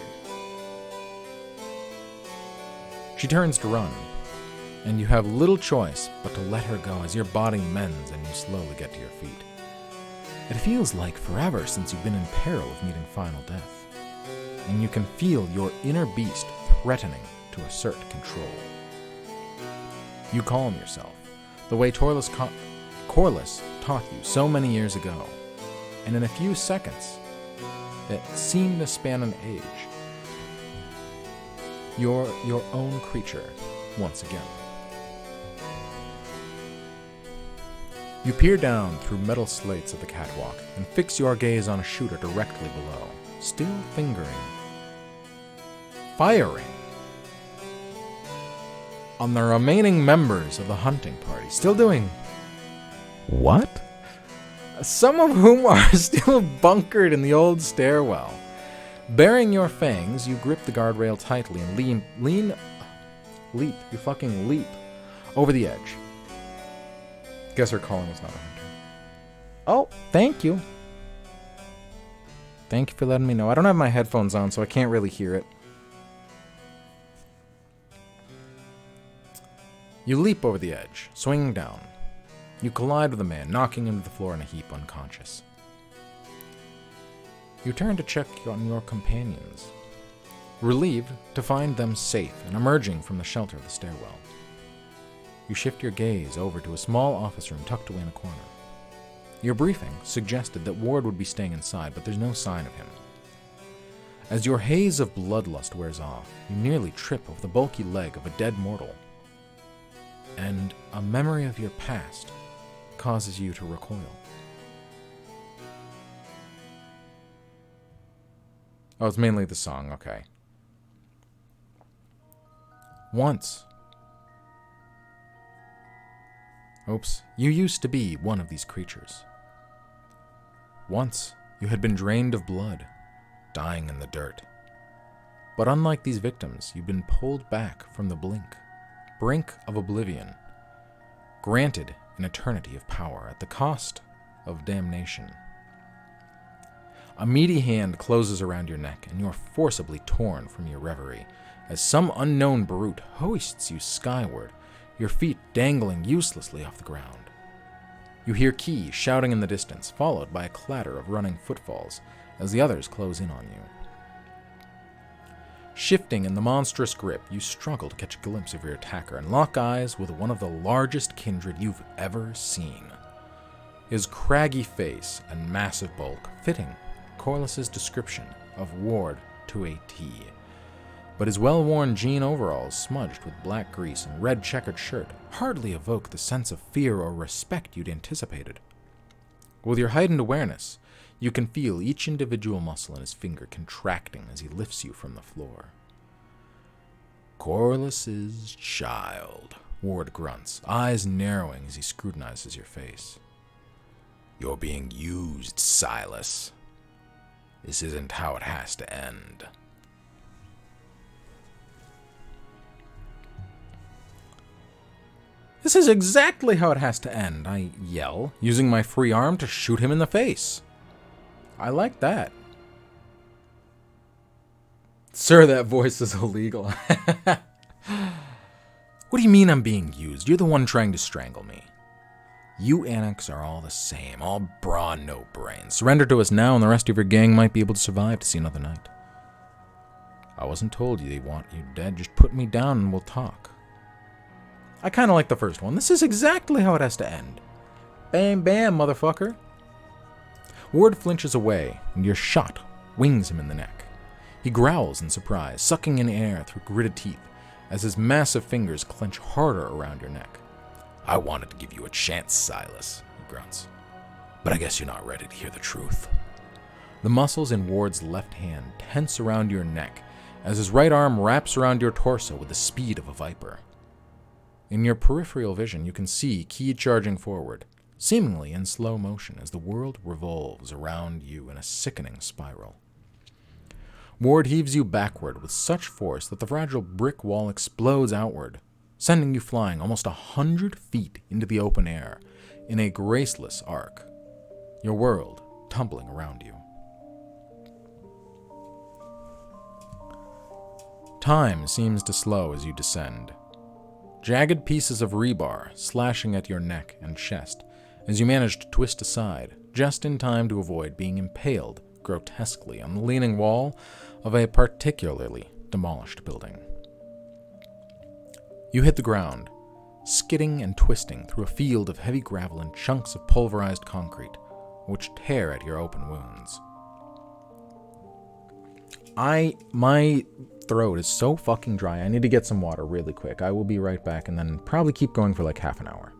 She turns to run, and you have little choice but to let her go as your body mends and you slowly get to your feet. It feels like forever since you've been in peril of meeting final death, and you can feel your inner beast threatening to assert control. You calm yourself, the way Corliss taught you so many years ago, and in a few seconds that seem to span an age, you're your own creature once again. You peer down through metal slates of the catwalk and fix your gaze on a shooter directly below, still firing on the remaining members of the hunting party, still doing what? Some of whom are still bunkered in the old stairwell. Baring your fangs, you grip the guardrail tightly and leap, you fucking leap over the edge. Guess her calling was not a hunter. Oh, thank you. Thank you for letting me know. I don't have my headphones on, so I can't really hear it. You leap over the edge, swinging down. You collide with a man, knocking him to the floor in a heap, unconscious. You turn to check on your companions, relieved to find them safe and emerging from the shelter of the stairwell. You shift your gaze over to a small office room tucked away in a corner. Your briefing suggested that Ward would be staying inside, but there's no sign of him. As your haze of bloodlust wears off, you nearly trip over the bulky leg of a dead mortal, and a memory of your past causes you to recoil. Oh, it's mainly the song, okay. Once. Oops, you used to be one of these creatures. Once, you had been drained of blood, dying in the dirt. But unlike these victims, you've been pulled back from the brink of oblivion, granted an eternity of power at the cost of damnation. A meaty hand closes around your neck, and you're forcibly torn from your reverie as some unknown brute hoists you skyward, your feet dangling uselessly off the ground. You hear Key shouting in the distance, followed by a clatter of running footfalls as the others close in on you. Shifting in the monstrous grip, you struggle to catch a glimpse of your attacker and lock eyes with one of the largest kindred you've ever seen. His craggy face and massive bulk fitting Corliss's description of Ward to a T. But his well-worn jean overalls, smudged with black grease and red checkered shirt, hardly evoke the sense of fear or respect you'd anticipated. With your heightened awareness, you can feel each individual muscle in his finger contracting as he lifts you from the floor. Corliss's child, Ward grunts, eyes narrowing as he scrutinizes your face. You're being used, Silas. This isn't how it has to end. This is exactly how it has to end, I yell, using my free arm to shoot him in the face. I like that. Sir, that voice is illegal. What do you mean I'm being used? You're the one trying to strangle me. You annex are all the same, all brawn, no brains. Surrender to us now and the rest of your gang might be able to survive to see another night. I wasn't told they want you dead. Just put me down and we'll talk. I kind of like the first one. This is exactly how it has to end. Bam, bam, motherfucker. Ward flinches away, and your shot wings him in the neck. He growls in surprise, sucking in air through gritted teeth as his massive fingers clench harder around your neck. I wanted to give you a chance, Silas, he grunts. But I guess you're not ready to hear the truth. The muscles in Ward's left hand tense around your neck as his right arm wraps around your torso with the speed of a viper. In your peripheral vision, you can see Key charging forward, seemingly in slow motion as the world revolves around you in a sickening spiral. Ward heaves you backward with such force that the fragile brick wall explodes outward, sending you flying almost 100 feet into the open air in a graceless arc, your world tumbling around you. Time seems to slow as you descend. Jagged pieces of rebar slashing at your neck and chest as you manage to twist aside, just in time to avoid being impaled grotesquely on the leaning wall of a particularly demolished building. You hit the ground, skidding and twisting through a field of heavy gravel and chunks of pulverized concrete, which tear at your open wounds. My throat is so fucking dry. I need to get some water really quick. I will be right back and then probably keep going for like half an hour.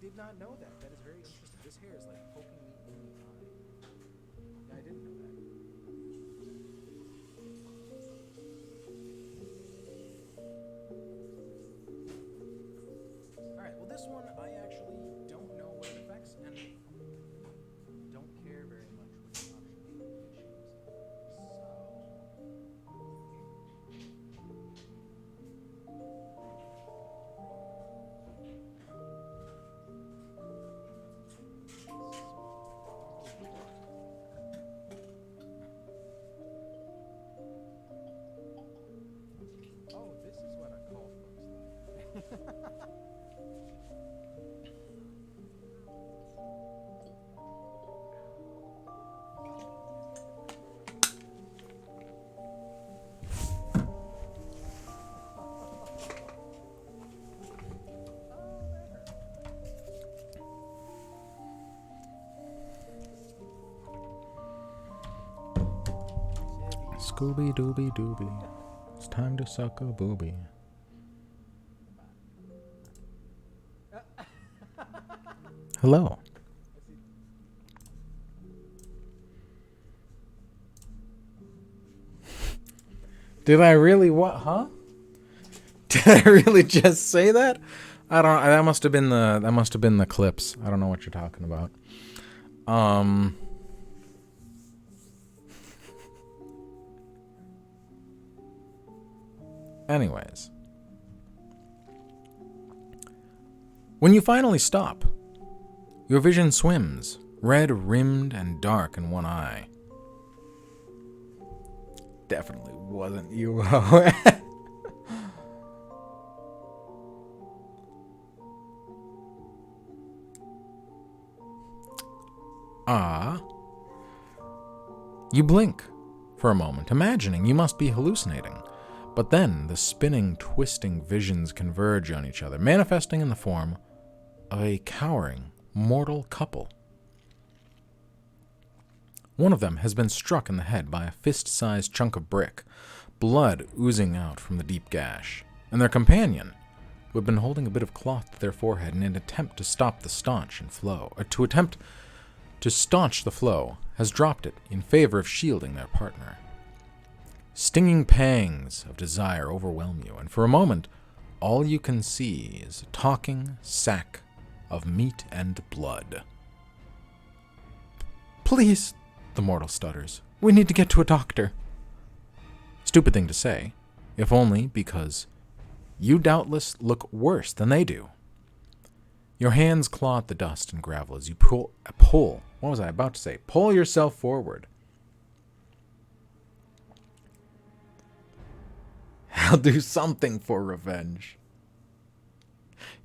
did not know that. That is very interesting. This hair is like poking me in the eye. Yeah, I didn't know that. Alright, well this one I actually don't know what it affects and don't care very much which option you choose. Oh, this is what a cult looks like. Scooby Dooby Dooby. It's time to suck a booby. Hello. Did I really what? Huh? Did I really just say that? I don't. That must have been the clips. I don't know what you're talking about. Anyways. When you finally stop, your vision swims, red-rimmed and dark in one eye. Definitely wasn't you. You blink for a moment, imagining you must be hallucinating. But then the spinning, twisting visions converge on each other, manifesting in the form of a cowering, mortal couple. One of them has been struck in the head by a fist-sized chunk of brick, blood oozing out from the deep gash, and their companion, who had been holding a bit of cloth to their forehead in an attempt to stop the staunch the flow, has dropped it in favor of shielding their partner. Stinging pangs of desire overwhelm you, and for a moment, all you can see is a talking sack of meat and blood. "Please," the mortal stutters, "we need to get to a doctor." Stupid thing to say, if only because you doubtless look worse than they do. Your hands claw at the dust and gravel as you pull yourself forward. I'll do something for revenge.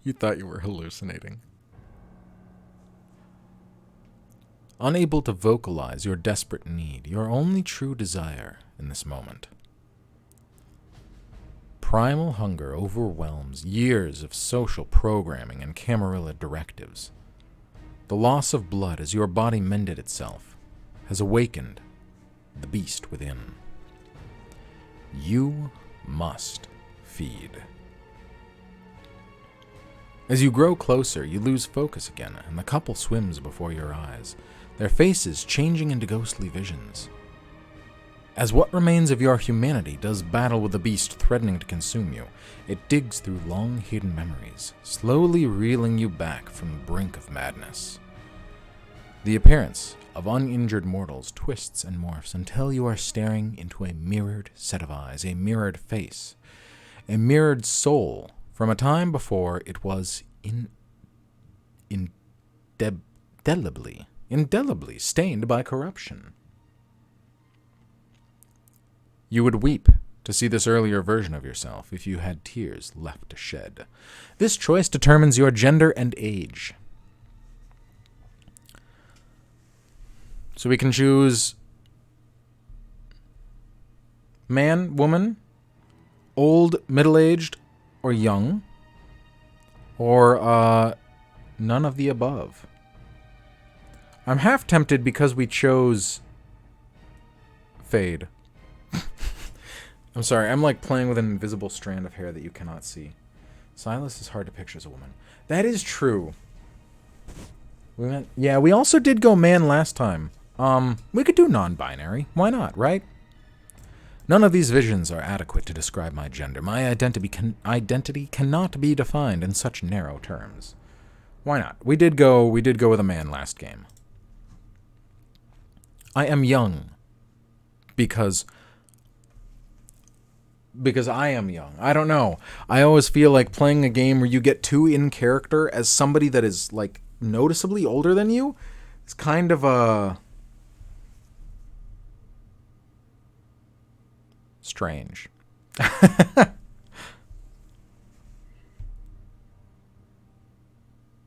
You thought you were hallucinating. Unable to vocalize your desperate need, your only true desire in this moment. Primal hunger overwhelms years of social programming and Camarilla directives. The loss of blood as your body mended itself has awakened the beast within. You must feed. As you grow closer, you lose focus again, and the couple swims before your eyes, their faces changing into ghostly visions. As what remains of your humanity does battle with the beast threatening to consume you, it digs through long-hidden memories, slowly reeling you back from the brink of madness. The appearance of uninjured mortals twists and morphs until you are staring into a mirrored set of eyes, a mirrored face, a mirrored soul from a time before it was indelibly stained by corruption. You would weep to see this earlier version of yourself if you had tears left to shed. This choice determines your gender and age. So we can choose man, woman, old, middle-aged, or young, or none of the above. I'm half tempted because we chose fade. I'm sorry, I'm like playing with an invisible strand of hair that you cannot see. Silas is hard to picture as a woman. That is true. Yeah, we also did go man last time. We could do non-binary. Why not, right? None of these visions are adequate to describe my gender. My identity cannot be defined in such narrow terms. Why not? We did go with a man last game. I am young because I am young. I don't know. I always feel like playing a game where you get too in character as somebody that is like noticeably older than you is kind of a strange.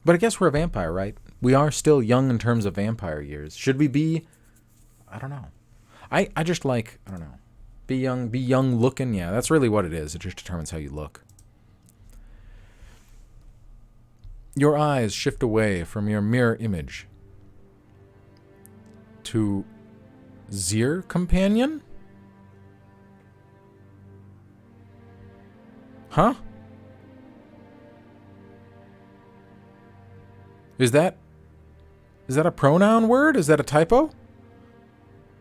But I guess we're a vampire, right? We are still young in terms of vampire years. Should we be? I don't know. I just like, I don't know. Be young looking. Yeah, that's really what it is. It just determines how you look. Your eyes shift away from your mirror image to Zir companion? Huh? Is that a pronoun word? Is that a typo?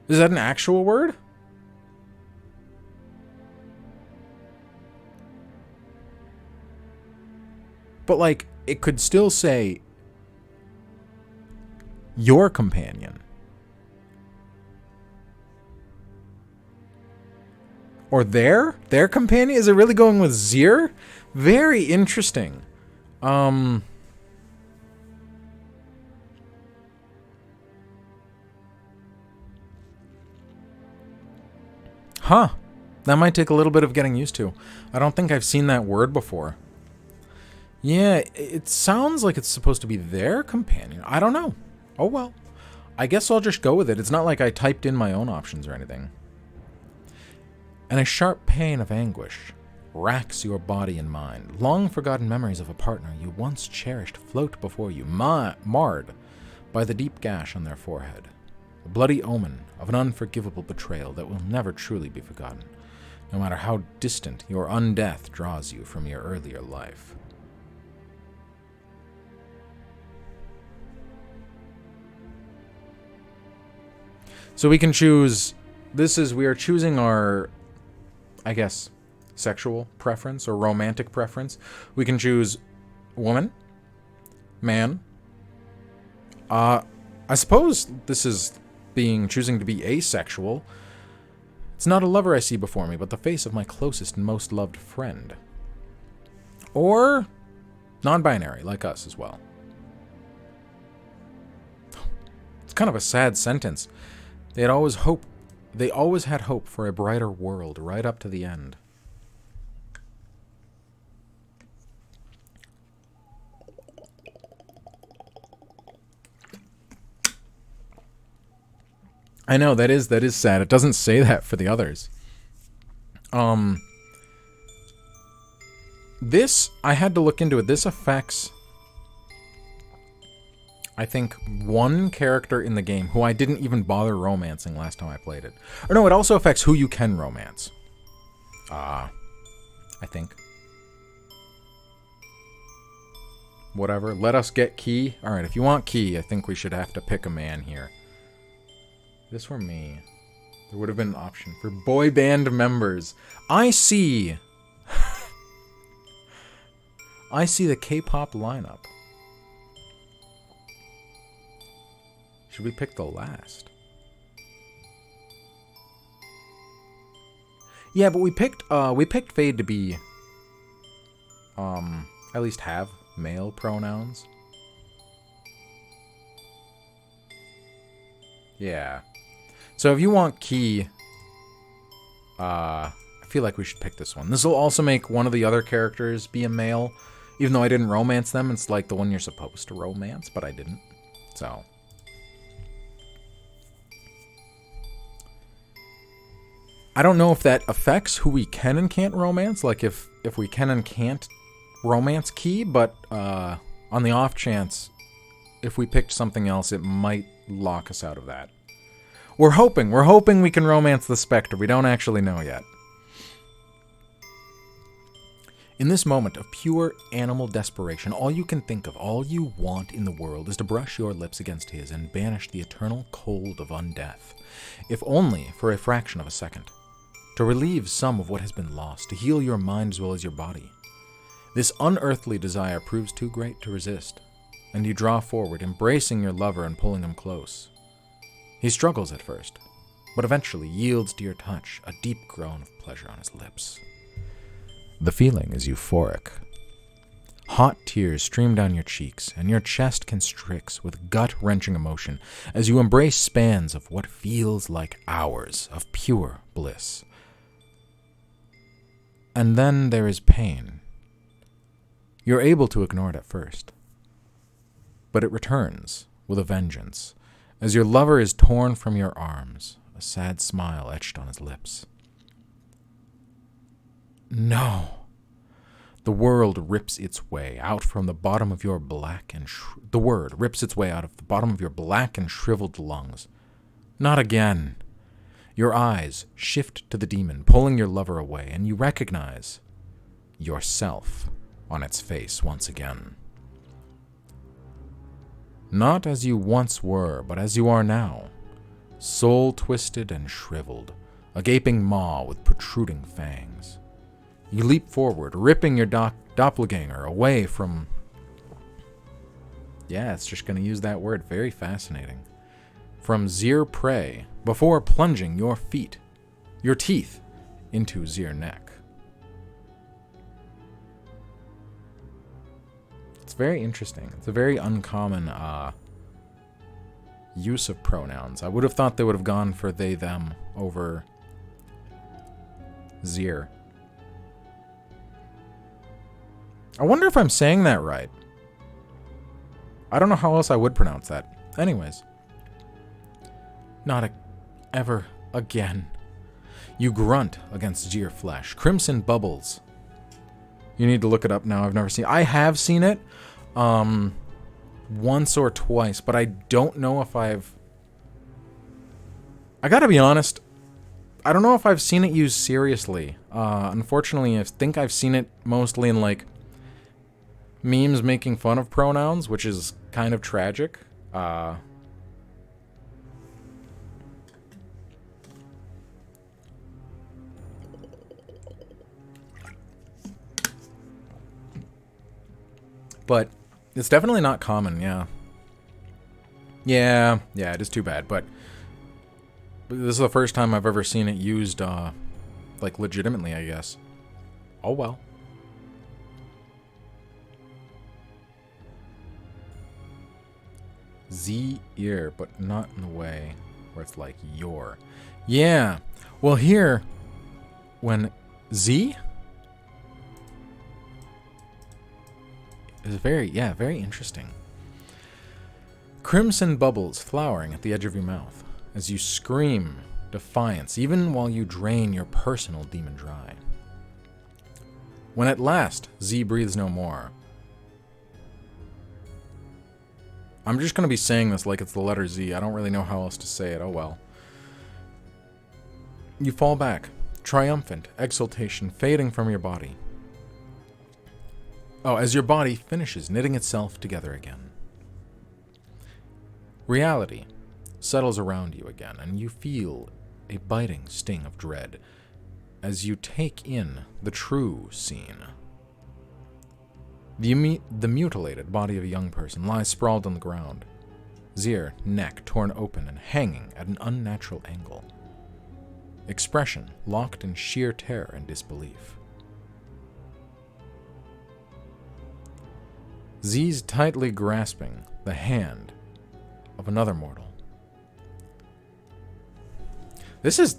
Is that an actual word? But like, it could still say your companion. Or their companion? Is it really going with Zir? Very interesting. Huh. That might take a little bit of getting used to. I don't think I've seen that word before. Yeah, it sounds like it's supposed to be their companion. I don't know. Oh well. I guess I'll just go with it. It's not like I typed in my own options or anything. And a sharp pain of anguish racks your body and mind. Long-forgotten memories of a partner you once cherished float before you, marred by the deep gash on their forehead. A bloody omen of an unforgivable betrayal that will never truly be forgotten, no matter how distant your undeath draws you from your earlier life. So we can choose, we are choosing our, I guess, sexual preference or romantic preference. We can choose woman, man. I suppose this is choosing to be asexual. It's not a lover I see before me, but the face of my closest and most loved friend. Or non-binary, like us as well. It's kind of a sad sentence. They always had hope for a brighter world right up to the end. I know, that is sad. It doesn't say that for the others. This, I had to look into it. This affects, I think, one character in the game who I didn't even bother romancing last time I played it. Or no, it also affects who you can romance. I think. Whatever. Let us get Key. Alright, if you want Key, I think we should have to pick a man here. This were me. There would have been an option for boy band members. I see the K-pop lineup. Should we pick the last? Yeah, but we picked Fade to be at least have male pronouns. Yeah. So if you want Key, I feel like we should pick this one. This will also make one of the other characters be a male. Even though I didn't romance them, it's like the one you're supposed to romance, but I didn't. So. I don't know if that affects who we can and can't romance, like if we can and can't romance Key, but on the off chance, if we picked something else, it might lock us out of that. We're hoping we can romance the Spectre. We don't actually know yet. In this moment of pure animal desperation, all you can think of, all you want in the world is to brush your lips against his and banish the eternal cold of undeath, if only for a fraction of a second, to relieve some of what has been lost, to heal your mind as well as your body. This unearthly desire proves too great to resist, and you draw forward, embracing your lover and pulling him close. He struggles at first, but eventually yields to your touch, a deep groan of pleasure on his lips. The feeling is euphoric. Hot tears stream down your cheeks, and your chest constricts with gut-wrenching emotion as you embrace spans of what feels like hours of pure bliss. And then there is pain. You're able to ignore it at first, but it returns with a vengeance as your lover is torn from your arms, a sad smile etched on his lips. No. The world rips its way out from the bottom of your black and the word rips its way out of the bottom of your black and shriveled lungs. Not again. Your eyes shift to the demon, pulling your lover away, and you recognize yourself on its face once again. Not as you once were, but as you are now, soul-twisted and shriveled, a gaping maw with protruding fangs. You leap forward, ripping your doppelganger away from... Yeah, it's just going to use that word. Very fascinating. From Zir prey, before plunging your teeth, into Zir neck. It's very interesting. It's a very uncommon use of pronouns. I would have thought they would have gone for they, them over Zir. I wonder if I'm saying that right. I don't know how else I would pronounce that. Anyways. Not ever again. You grunt against Zir flesh. Crimson bubbles. You need to look it up now. I've never seen it. I have seen it once or twice, but I don't know if I gotta be honest, I don't know if I've seen it used seriously. Unfortunately, I think I've seen it mostly in, like, memes making fun of pronouns, which is kind of tragic. But it's definitely not common, yeah. Yeah, it is too bad, but this is the first time I've ever seen it used, like, legitimately, I guess. Oh well. Z-ear, but not in the way where it's like your. Yeah. Well, here, when Z is very interesting. Crimson bubbles flowering at the edge of your mouth as you scream defiance, even while you drain your personal demon dry. When at last Z breathes no more, I'm just going to be saying this like it's the letter Z. I don't really know how else to say it. Oh well. You fall back, triumphant, exultation fading from your body. Oh, as your body finishes knitting itself together again. Reality settles around you again, and you feel a biting sting of dread as you take in the true scene. The mutilated body of a young person lies sprawled on the ground, Zir, neck torn open and hanging at an unnatural angle. Expression locked in sheer terror and disbelief. Z's tightly grasping the hand of another mortal. This is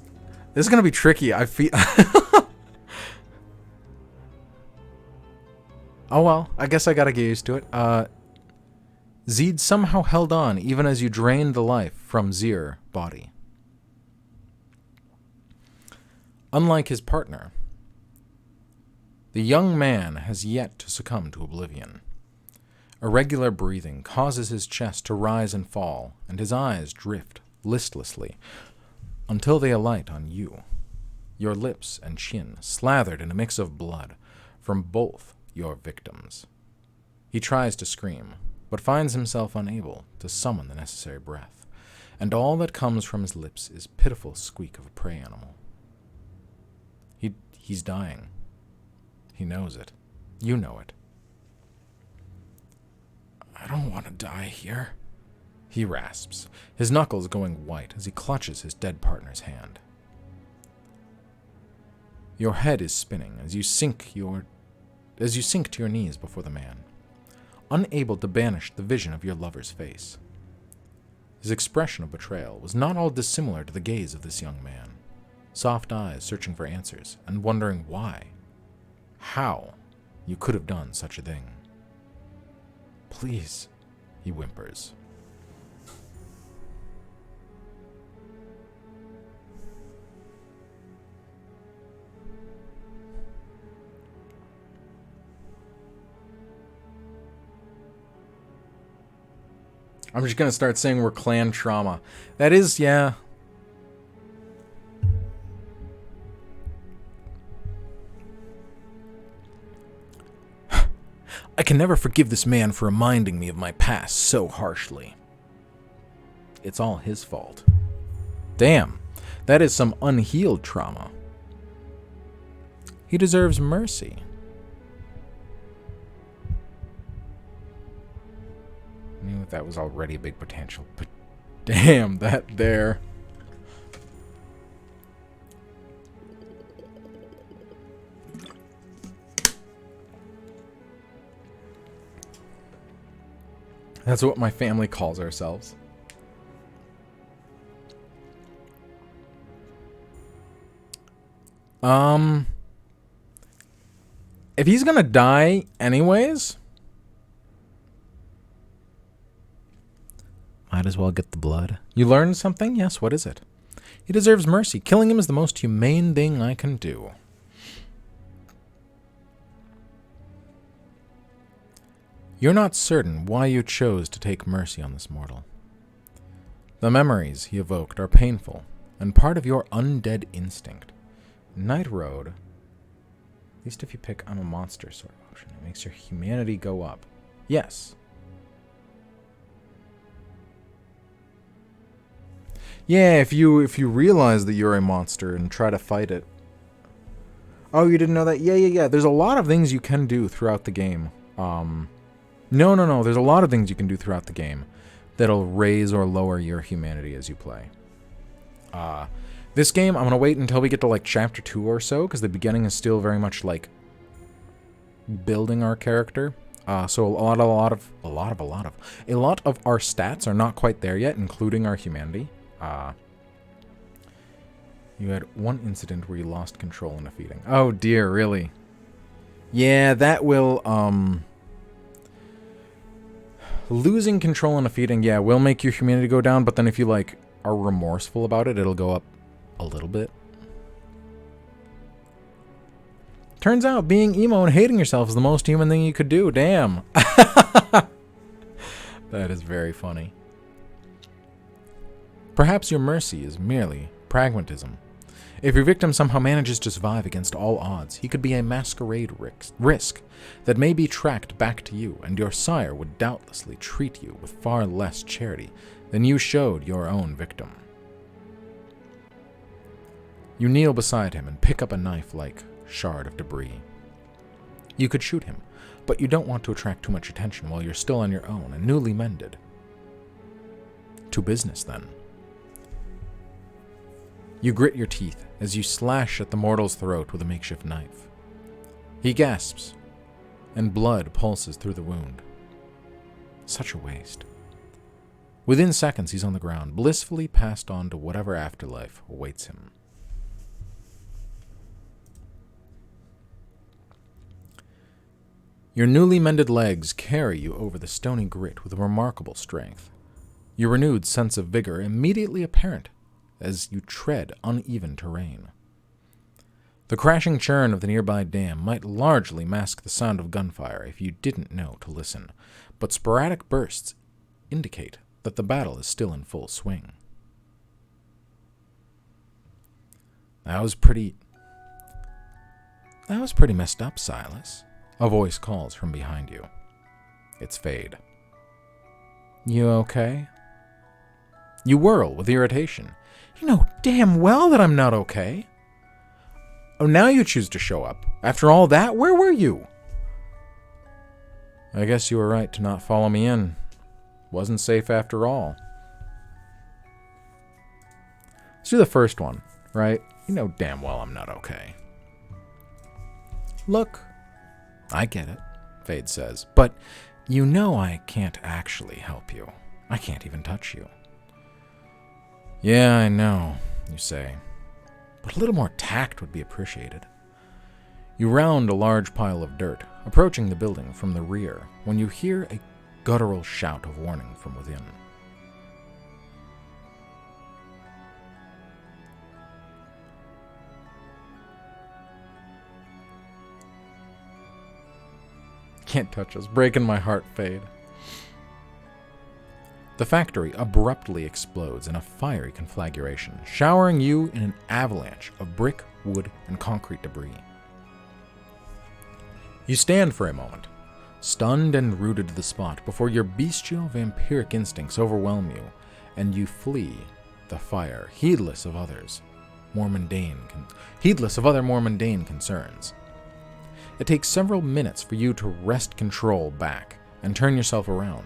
gonna be tricky. I feel. Oh well, I guess I gotta get used to it. Zed somehow held on even as you drained the life from Zir body. Unlike his partner, the young man has yet to succumb to oblivion. Irregular breathing causes his chest to rise and fall, and his eyes drift listlessly until they alight on you, your lips and chin slathered in a mix of blood, from both your victims. He tries to scream, but finds himself unable to summon the necessary breath, and all that comes from his lips is pitiful squeak of a prey animal. He's dying. He knows it. You know it. I don't want to die here, he rasps, his knuckles going white as he clutches his dead partner's hand. Your head is spinning as you sink to your knees before the man, unable to banish the vision of your lover's face. His expression of betrayal was not all dissimilar to the gaze of this young man, soft eyes searching for answers and wondering why, how you could have done such a thing. Please, he whimpers. I'm just going to start saying we're clan trauma. That is, yeah. I can never forgive this man for reminding me of my past so harshly. It's all his fault. Damn, that is some unhealed trauma. He deserves mercy. I knew that was already a big potential, but damn, that there. That's what my family calls ourselves. If he's gonna die anyways, might as well get the blood. You learned something? Yes, what is it? He deserves mercy. Killing him is the most humane thing I can do. You're not certain why you chose to take mercy on this mortal. The memories he evoked are painful and part of your undead instinct. Night Road, at least if you pick I'm a monster sort of option, it makes your humanity go up. Yes. Yeah, if you realize that you're a monster and try to fight it. Oh, you didn't know that? Yeah. There's a lot of things you can do throughout the game. No. There's a lot of things you can do throughout the game that'll raise or lower your humanity as you play. This game, I'm going to wait until we get to like chapter 2 or so, because the beginning is still very much like building our character. So a lot of our stats are not quite there yet, including our humanity. You had one incident where you lost control in a feeding. Oh dear, really? Yeah, that will, losing control in a feeding, yeah, will make your humanity go down, but then if you, like, are remorseful about it, it'll go up a little bit. Turns out being emo and hating yourself is the most human thing you could do. Damn. That is very funny. Perhaps your mercy is merely pragmatism. If your victim somehow manages to survive against all odds, he could be a masquerade risk that may be tracked back to you, and your sire would doubtlessly treat you with far less charity than you showed your own victim. You kneel beside him and pick up a knife-like shard of debris. You could shoot him, but you don't want to attract too much attention while you're still on your own and newly mended. To business, then. You grit your teeth as you slash at the mortal's throat with a makeshift knife. He gasps, and blood pulses through the wound. Such a waste. Within seconds, he's on the ground, blissfully passed on to whatever afterlife awaits him. Your newly mended legs carry you over the stony grit with remarkable strength. Your renewed sense of vigor immediately apparent as you tread uneven terrain. The crashing churn of the nearby dam might largely mask the sound of gunfire if you didn't know to listen, but sporadic bursts indicate that the battle is still in full swing. That was pretty... That was pretty messed up, Silas. A voice calls from behind you. It's Fade. You okay? You whirl with irritation. You know damn well that I'm not okay. Oh, now you choose to show up. After all that, where were you? I guess you were right to not follow me in. Wasn't safe after all. Let's do the first one, right? You know damn well I'm not okay. Look, I get it, Fade says, but you know I can't actually help you. I can't even touch you. Yeah, I know, you say, but a little more tact would be appreciated. You round a large pile of dirt, approaching the building from the rear, when you hear a guttural shout of warning from within. Can't touch us. Breaking my heart, Fade. The factory abruptly explodes in a fiery conflagration, showering you in an avalanche of brick, wood, and concrete debris. You stand for a moment, stunned and rooted to the spot, before your bestial vampiric instincts overwhelm you, and you flee the fire, heedless of other more mundane concerns. It takes several minutes for you to wrest control back and turn yourself around.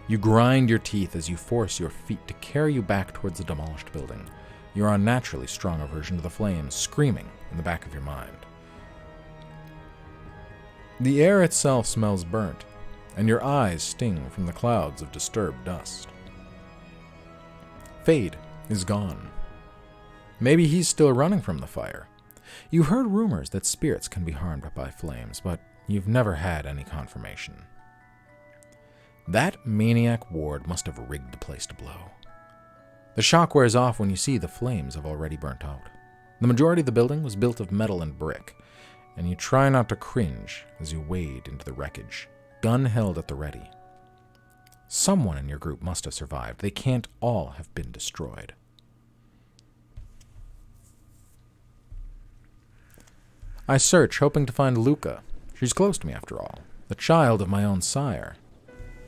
You grind your teeth as you force your feet to carry you back towards the demolished building, your unnaturally strong aversion to the flames screaming in the back of your mind. The air itself smells burnt, and your eyes sting from the clouds of disturbed dust. Fade is gone. Maybe he's still running from the fire. You heard rumors that spirits can be harmed by flames, but you've never had any confirmation. That maniac Ward must have rigged the place to blow. The shock wears off when you see the flames have already burnt out. The majority of the building was built of metal and brick, and you try not to cringe as you wade into the wreckage, gun held at the ready. Someone in your group must have survived. They can't all have been destroyed. I search, hoping to find Luca. She's close to me, after all. The child of my own sire.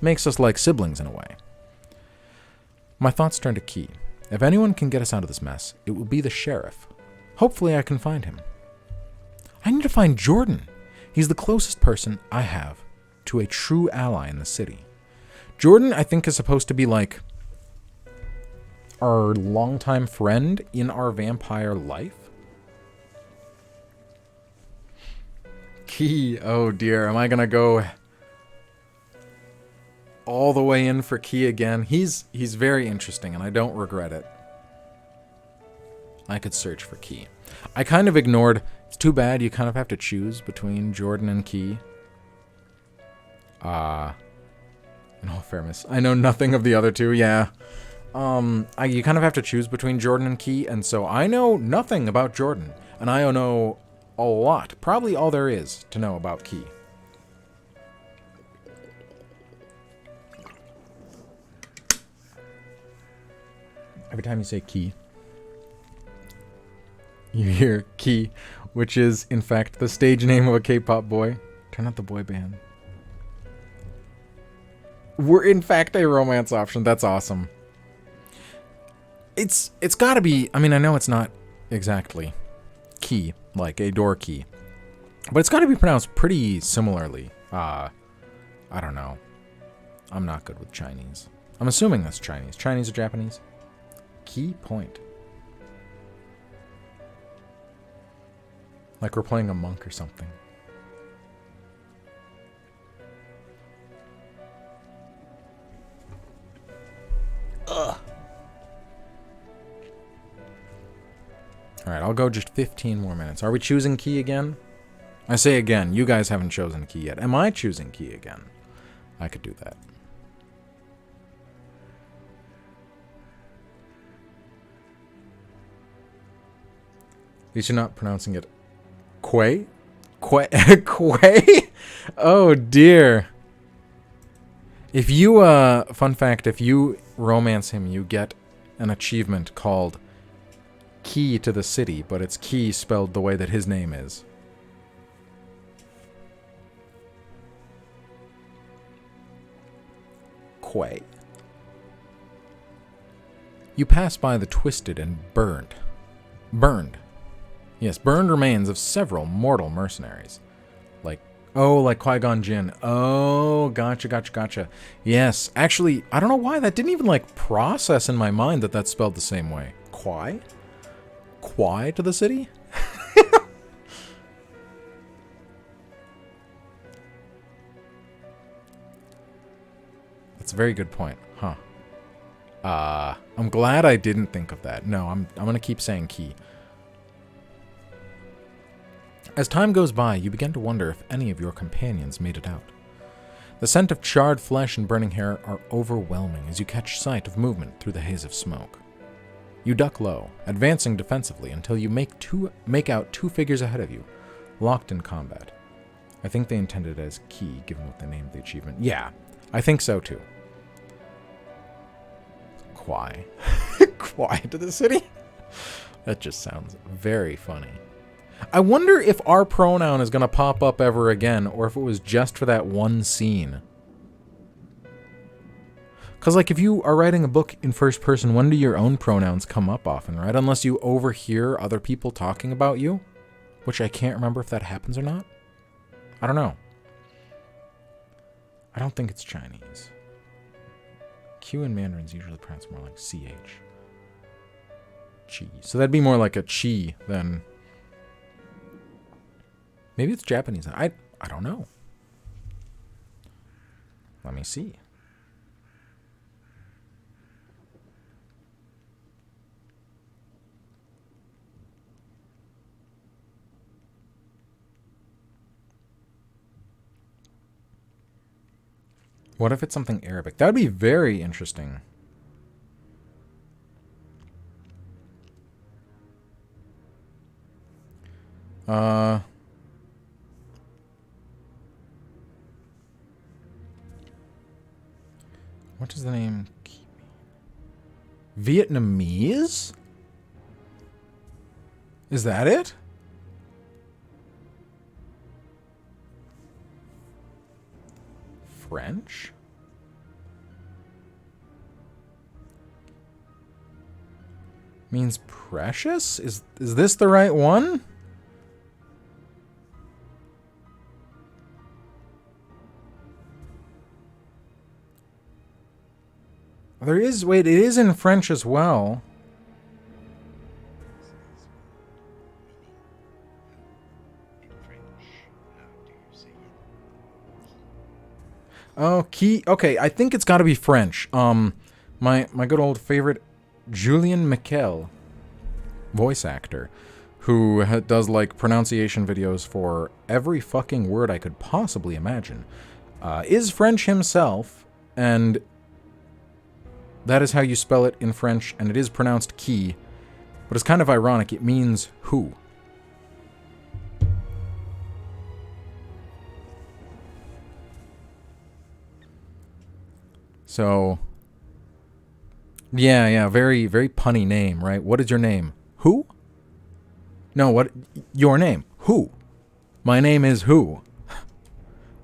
Makes us like siblings in a way. My thoughts turn to Key. If anyone can get us out of this mess, it will be the sheriff. Hopefully I can find him. I need to find Jordan. He's the closest person I have to a true ally in the city. Jordan, I think, is supposed to be like our longtime friend in our vampire life. Key, oh dear, am I gonna go all the way in for Key again? He's very interesting, and I don't regret it. I could search for Key. I kind of ignored. It's too bad you kind of have to choose between Jordan and Key. In all fairness, I know nothing of the other two. Yeah. You kind of have to choose between Jordan and Key, and so I know nothing about Jordan, and I know a lot, probably all there is to know about Key. Every time you say Key, you hear Key, which is, in fact, the stage name of a K-pop boy. Turn out the boy band. We're, in fact, a romance option. That's awesome. It's gotta be, I mean, I know it's not exactly key, like a door key, but it's gotta be pronounced pretty similarly. I don't know. I'm not good with Chinese. I'm assuming that's Chinese. Chinese or Japanese? Key point. Like we're playing a monk or something. Ugh. Alright, I'll go just 15 more minutes. Are we choosing Key again? I say again, you guys haven't chosen Key yet. Am I choosing Key again? I could do that. At least you're not pronouncing it Quay? Quay? Oh dear. If you, fun fact, if you romance him, you get an achievement called Key to the City, but it's Key spelled the way that his name is. Quay. You pass by the twisted and burned, yes, burned remains of several mortal mercenaries. Like Qui-Gon Jinn. Oh, gotcha. Yes, actually, I don't know why that didn't even, like, process in my mind that that's spelled the same way. Quai? Quai to the city? That's a very good point, huh? I'm glad I didn't think of that. No, I'm gonna keep saying key. As time goes by, you begin to wonder if any of your companions made it out. The scent of charred flesh and burning hair are overwhelming as you catch sight of movement through the haze of smoke. You duck low, advancing defensively until you make out two figures ahead of you, locked in combat. I think they intended it as key, given what they named the achievement. Yeah, I think so too. Quai. Quai to the city? That just sounds very funny. I wonder if our pronoun is going to pop up ever again, or if it was just for that one scene. Because, like, if you are writing a book in first person, when do your own pronouns come up often, right? Unless you overhear other people talking about you, which I can't remember if that happens or not. I don't know. I don't think it's Chinese. Q in Mandarin's usually pronounced more like CH. Chi. So that'd be more like a chi than... Maybe it's Japanese. I don't know. Let me see. What if it's something Arabic? That would be very interesting. What does the name mean? Vietnamese? Is that it? French? Means precious? Is this the right one? There is, wait, it is in French as well. Oh, key. Okay, I think it's got to be French. My good old favorite Julien Miquel, voice actor, who does like pronunciation videos for every fucking word I could possibly imagine, is French himself, and that is how you spell it in French, and it is pronounced key, but it's kind of ironic. It means who. So, yeah, very, very punny name, right? What is your name? Who? No, what? Your name? Who? My name is who?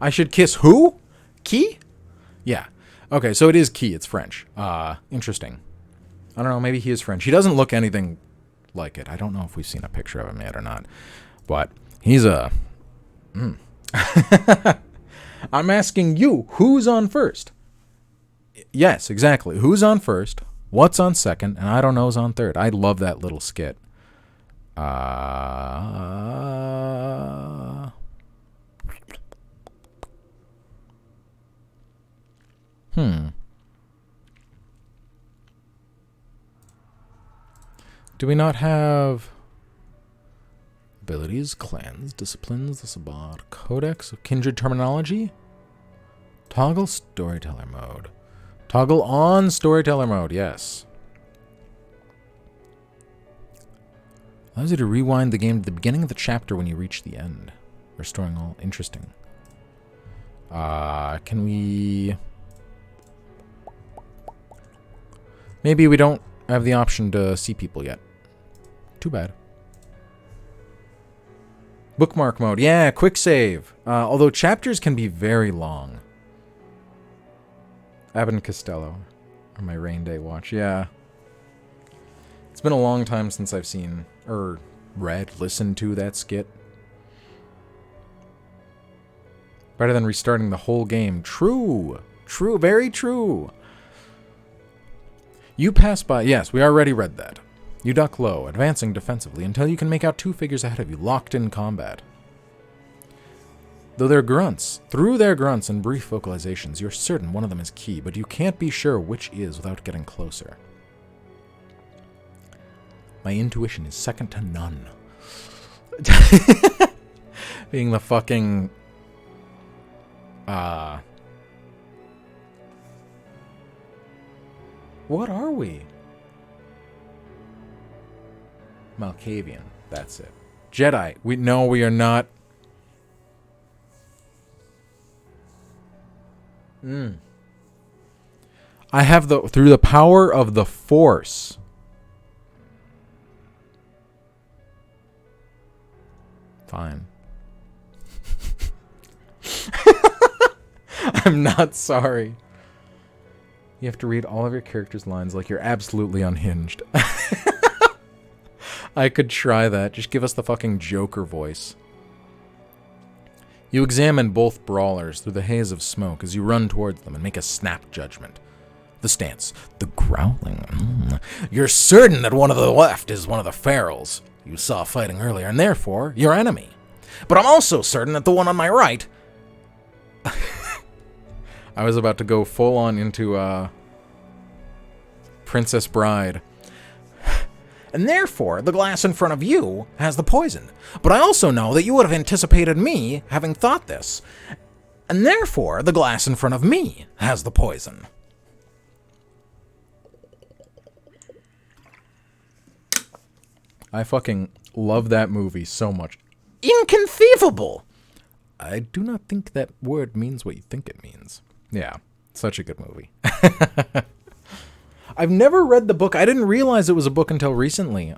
I should kiss who? Key? Yeah. Okay, so it is key. It's French. Interesting. I don't know, maybe he is French. He doesn't look anything like it. I don't know if we've seen a picture of him yet or not. But he's a... I'm asking you, who's on first? Yes, exactly. Who's on first? What's on second? And I don't know's on third. I love that little skit. Do we not have abilities, clans, disciplines, the Sabbat, codex of kindred terminology? Toggle storyteller mode. Toggle on storyteller mode, yes. Allows you to rewind the game to the beginning of the chapter when you reach the end. Restoring all. Interesting. Can we... Maybe we don't have the option to see people yet. Too bad. Bookmark mode. Yeah, quick save. Although chapters can be very long. Abbott and Costello are my rain day watch. Yeah. It's been a long time since I've seen, or read, listened to that skit. Better than restarting the whole game. True. True. Very true. You pass by. Yes, we already read that. You duck low, advancing defensively until you can make out 2 figures ahead of you, locked in combat. Through their grunts and brief vocalizations, you're certain one of them is Key, but you can't be sure which is without getting closer. My intuition is second to none. Being the fucking... What are we? Malkavian. That's it. Jedi. We are not. I have through the power of the Force. Fine. I'm not sorry. You have to read all of your characters' lines like you're absolutely unhinged. I could try that. Just give us the fucking Joker voice. You examine both brawlers through the haze of smoke as you run towards them and make a snap judgment. The stance. The growling. You're certain that one of the left is one of the ferals you saw fighting earlier, and therefore your enemy. But I'm also certain that the one on my right... I was about to go full on into Princess Bride. And therefore, the glass in front of you has the poison. But I also know that you would have anticipated me having thought this. And therefore, the glass in front of me has the poison. I fucking love that movie so much. Inconceivable! I do not think that word means what you think it means. Yeah, such a good movie. I've never read the book. I didn't realize it was a book until recently.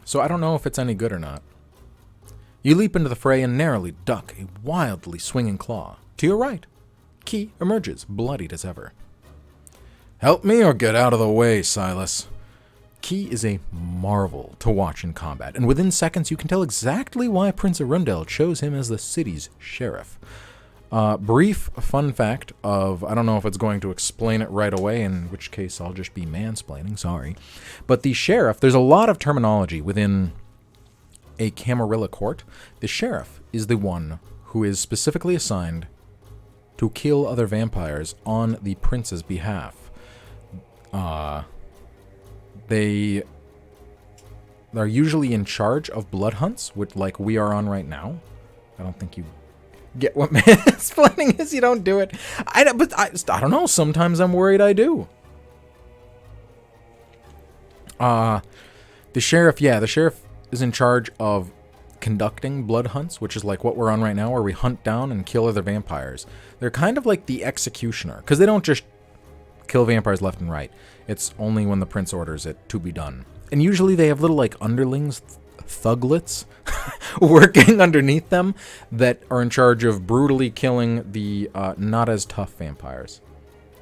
So I don't know if it's any good or not. You leap into the fray and narrowly duck a wildly swinging claw. To your right, Key emerges, bloodied as ever. Help me or get out of the way, Silas. Key is a marvel to watch in combat, and within seconds you can tell exactly why Prince Arundel chose him as the city's sheriff. Brief fun fact of, I don't know if it's going to explain it right away, in which case I'll just be mansplaining, sorry. But the sheriff, there's a lot of terminology within a Camarilla court. The sheriff is the one who is specifically assigned to kill other vampires on the prince's behalf. They are usually in charge of blood hunts, which, like we are on right now. I don't think you get what mansplaining is. You don't do it. I don't know. Sometimes I'm worried I do. The sheriff is in charge of conducting blood hunts, which is like what we're on right now, where we hunt down and kill other vampires. They're kind of like the executioner, because they don't just kill vampires left and right. It's only when the prince orders it to be done. And usually they have little like underlings, thuglets, working underneath them that are in charge of brutally killing the not as tough vampires.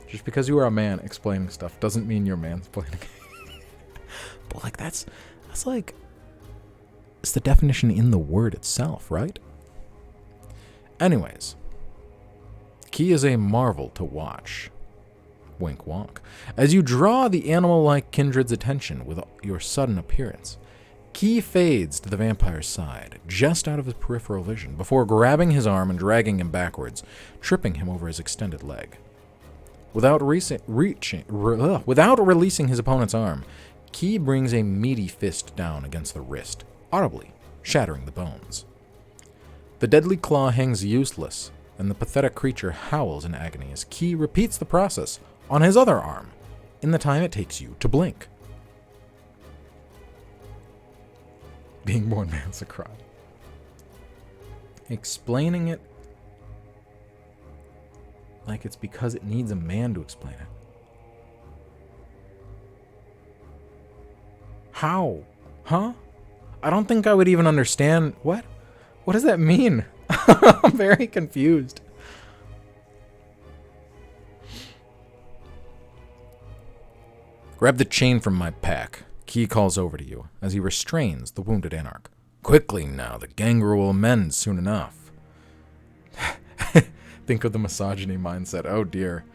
Just because you are a man explaining stuff doesn't mean you're mansplaining. But like that's like, it's the definition in the word itself, right? Anyways, Key is a marvel to watch. Wink wonk. As you draw the animal-like kindred's attention with your sudden appearance, Key fades to the vampire's side, just out of his peripheral vision, before grabbing his arm and dragging him backwards, tripping him over his extended leg. Without releasing his opponent's arm, Key brings a meaty fist down against the wrist, audibly shattering the bones. The deadly claw hangs useless, and the pathetic creature howls in agony as Key repeats the process on his other arm, in the time it takes you to blink. Being born man's a cry. Explaining it like it's because it needs a man to explain it. How? Huh? I don't think I would even understand. What? What does that mean? I'm very confused. Grab the chain from my pack. Key calls over to you as he restrains the wounded Anarch. Quickly now, the gangrel will mend soon enough. Think of the misogyny mindset. Oh dear.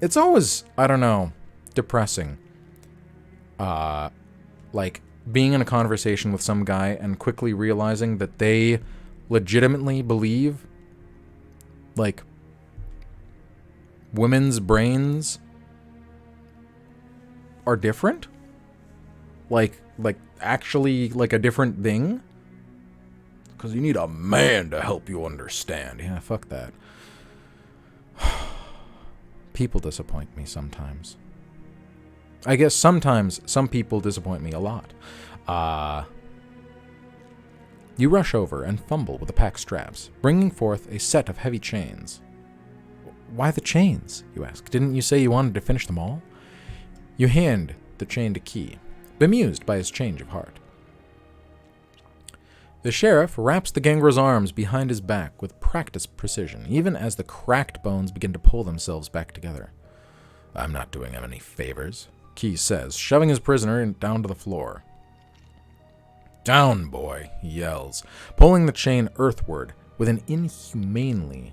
It's always, I don't know, depressing. Like being in a conversation with some guy and quickly realizing that they legitimately believe like women's brains are different, like actually like a different thing, because you need a man to help you understand. Yeah, fuck that. People disappoint me sometimes. I guess sometimes some people disappoint me a lot. You rush over and fumble with the pack straps, bringing forth a set of heavy chains. Why the chains, you ask? Didn't you say you wanted to finish them all? You hand the chain to Key, bemused by his change of heart. The sheriff wraps the gangrel's arms behind his back with practiced precision, even as the cracked bones begin to pull themselves back together. I'm not doing him any favors, Key says, shoving his prisoner down to the floor. Down, boy, he yells, pulling the chain earthward with an inhumanly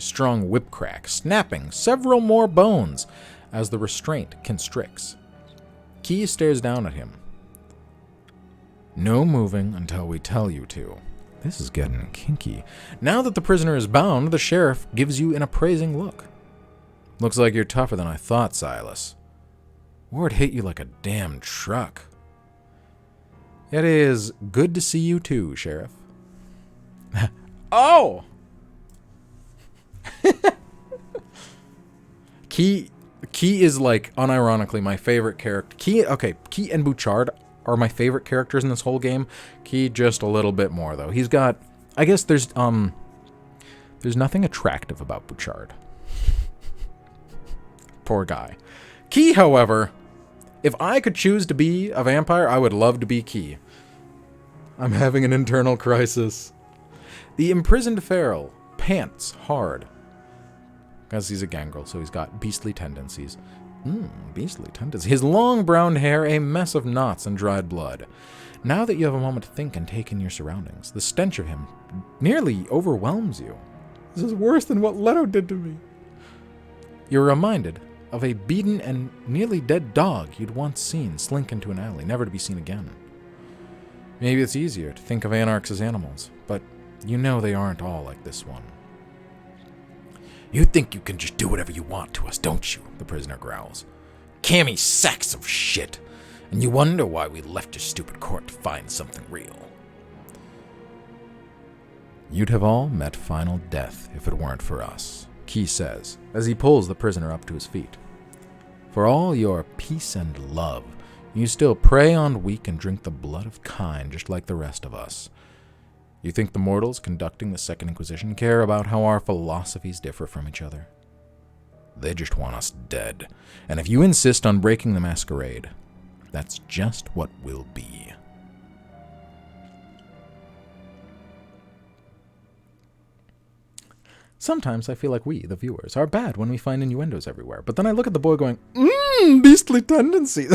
strong whip crack, snapping several more bones as the restraint constricts. Key stares down at him. No moving until we tell you to. This is getting kinky. Now that the prisoner is bound, the sheriff gives you an appraising look. Looks like you're tougher than I thought, Silas. Ward hit you like a damn truck. It is good to see you too, Sheriff. Oh! Key is like unironically my favorite character. Key and Bouchard are my favorite characters in this whole game. Key just a little bit more though. He's got, I guess there's nothing attractive about Bouchard. Poor guy. Key, however, if I could choose to be a vampire, I would love to be Key. I'm having an internal crisis. The imprisoned feral pants hard. Because he's a gangrel, so he's got beastly tendencies. Beastly tendencies. His long brown hair, a mess of knots and dried blood. Now that you have a moment to think and take in your surroundings, the stench of him nearly overwhelms you. This is worse than what Leto did to me. You're reminded of a beaten and nearly dead dog you'd once seen slink into an alley, never to be seen again. Maybe it's easier to think of anarchs as animals, but you know they aren't all like this one. You think you can just do whatever you want to us, don't you? The prisoner growls. Cammy sacks of shit. And you wonder why we left your stupid court to find something real. You'd have all met final death if it weren't for us, Key says, as he pulls the prisoner up to his feet. For all your peace and love, you still prey on weak and drink the blood of kine just like the rest of us. You think the mortals conducting the Second Inquisition care about how our philosophies differ from each other? They just want us dead, and if you insist on breaking the masquerade, that's just what will be. Sometimes I feel like we, the viewers, are bad when we find innuendos everywhere, but then I look at the boy going, beastly tendencies.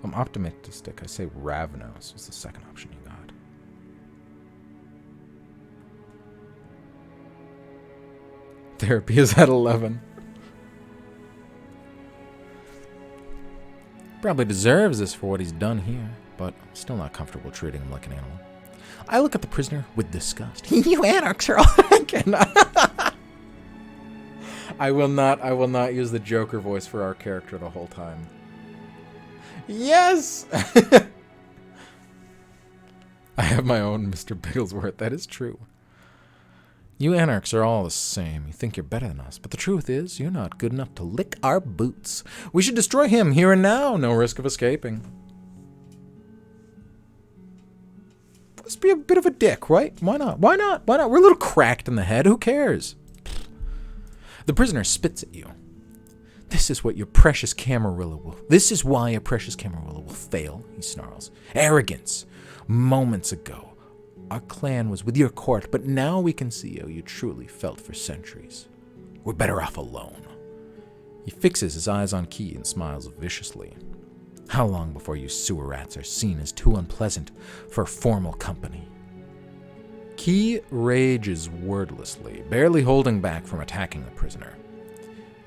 I'm optimistic. I say Ravnos was the second option you got. Therapy is at 11. Probably deserves this for what he's done here, but I'm still not comfortable treating him like an animal. I look at the prisoner with disgust. You anarchs are all again. I will not use the Joker voice for our character the whole time. Yes! I have my own Mr. Bigglesworth. That is true. You anarchs are all the same. You think you're better than us, but the truth is, you're not good enough to lick our boots. We should destroy him here and now. No risk of escaping. Let's be a bit of a dick, right? Why not? Why not? Why not? We're a little cracked in the head. Who cares? The prisoner spits at you. This is why a precious Camarilla will fail, he snarls. Arrogance. Moments ago, Our clan was with your court, but now we can see how you truly felt for centuries. We're better off alone. He fixes his eyes on Key and smiles viciously. How long before you sewer rats are seen as too unpleasant for formal company? Key rages wordlessly, barely holding back from attacking the prisoner.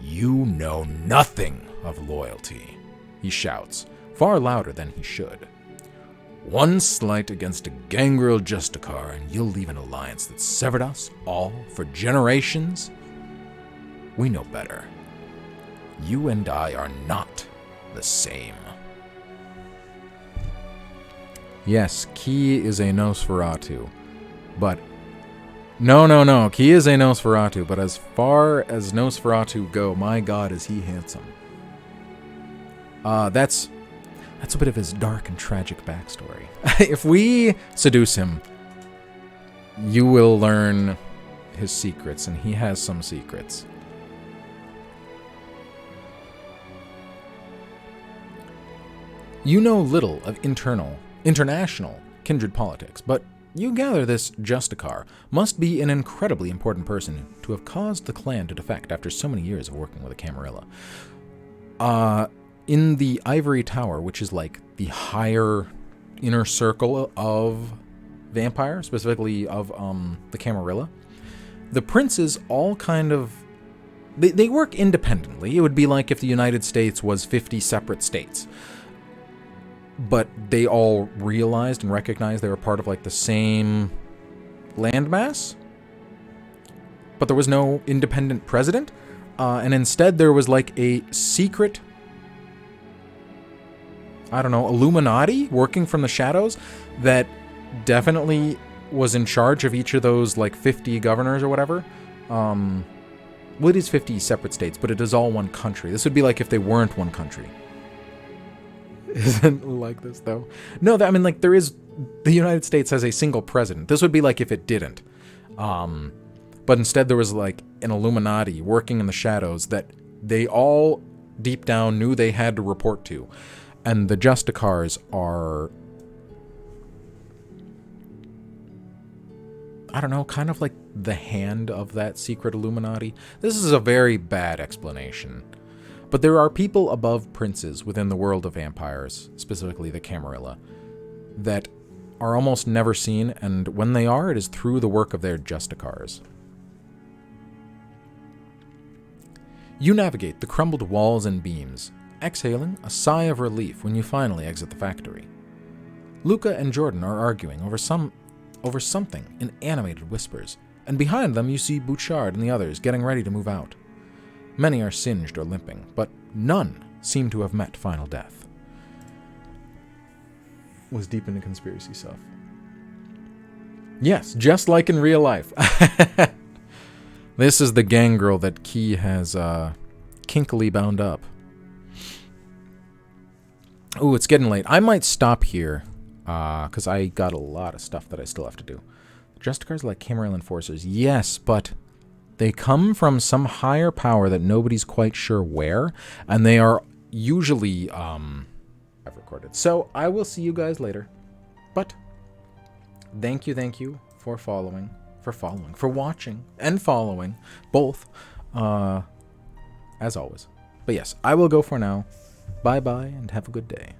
You know nothing of loyalty, he shouts, far louder than he should. One slight against a gangrel Justicar, and you'll leave an alliance that severed us all for generations? We know better. You and I are not the same. Yes, Key is a Nosferatu, but... No. Key is a Nosferatu, but as far as Nosferatu go, my god, is he handsome. That's a bit of his dark and tragic backstory. If we seduce him, you will learn his secrets, and he has some secrets. You know little of international kindred politics, but you gather this Justicar must be an incredibly important person to have caused the clan to defect after so many years of working with a Camarilla. In the Ivory Tower, which is like the higher inner circle of vampire, specifically of the Camarilla, the princes all kind of... They work independently. It would be like if the United States was 50 separate states. But they all realized and recognized they were part of like the same landmass. But there was no independent president. And instead there was like a secret, I don't know, Illuminati working from the shadows that definitely was in charge of each of those like 50 governors or whatever. Well, it is 50 separate states, but it is all one country. This would be like if they weren't one country. Isn't like this though? No, I mean, like, there is, the United States has a single president. This would be like if it didn't. But instead there was like an Illuminati working in the shadows that they all deep down knew they had to report to. And the Justicars are, I don't know, kind of like the hand of that secret Illuminati. This is a very bad explanation. But there are people above princes within the world of vampires, specifically the Camarilla, that are almost never seen, and when they are, it is through the work of their Justicars. You navigate the crumbled walls and beams, exhaling a sigh of relief when you finally exit the factory. Luca and Jordan are arguing over something in animated whispers, and behind them you see Bouchard and the others getting ready to move out. Many are singed or limping, but none seem to have met final death. Was deep into conspiracy stuff. Yes, just like in real life. This is the gangrel that Key has kinkily bound up. Ooh, it's getting late. I might stop here, because I got a lot of stuff that I still have to do. Justicars are like Camarilla enforcers. Yes, but they come from some higher power that nobody's quite sure where, and they are usually, I've recorded. So I will see you guys later. But thank you for watching and following, both, as always. But yes, I will go for now. Bye-bye, and have a good day.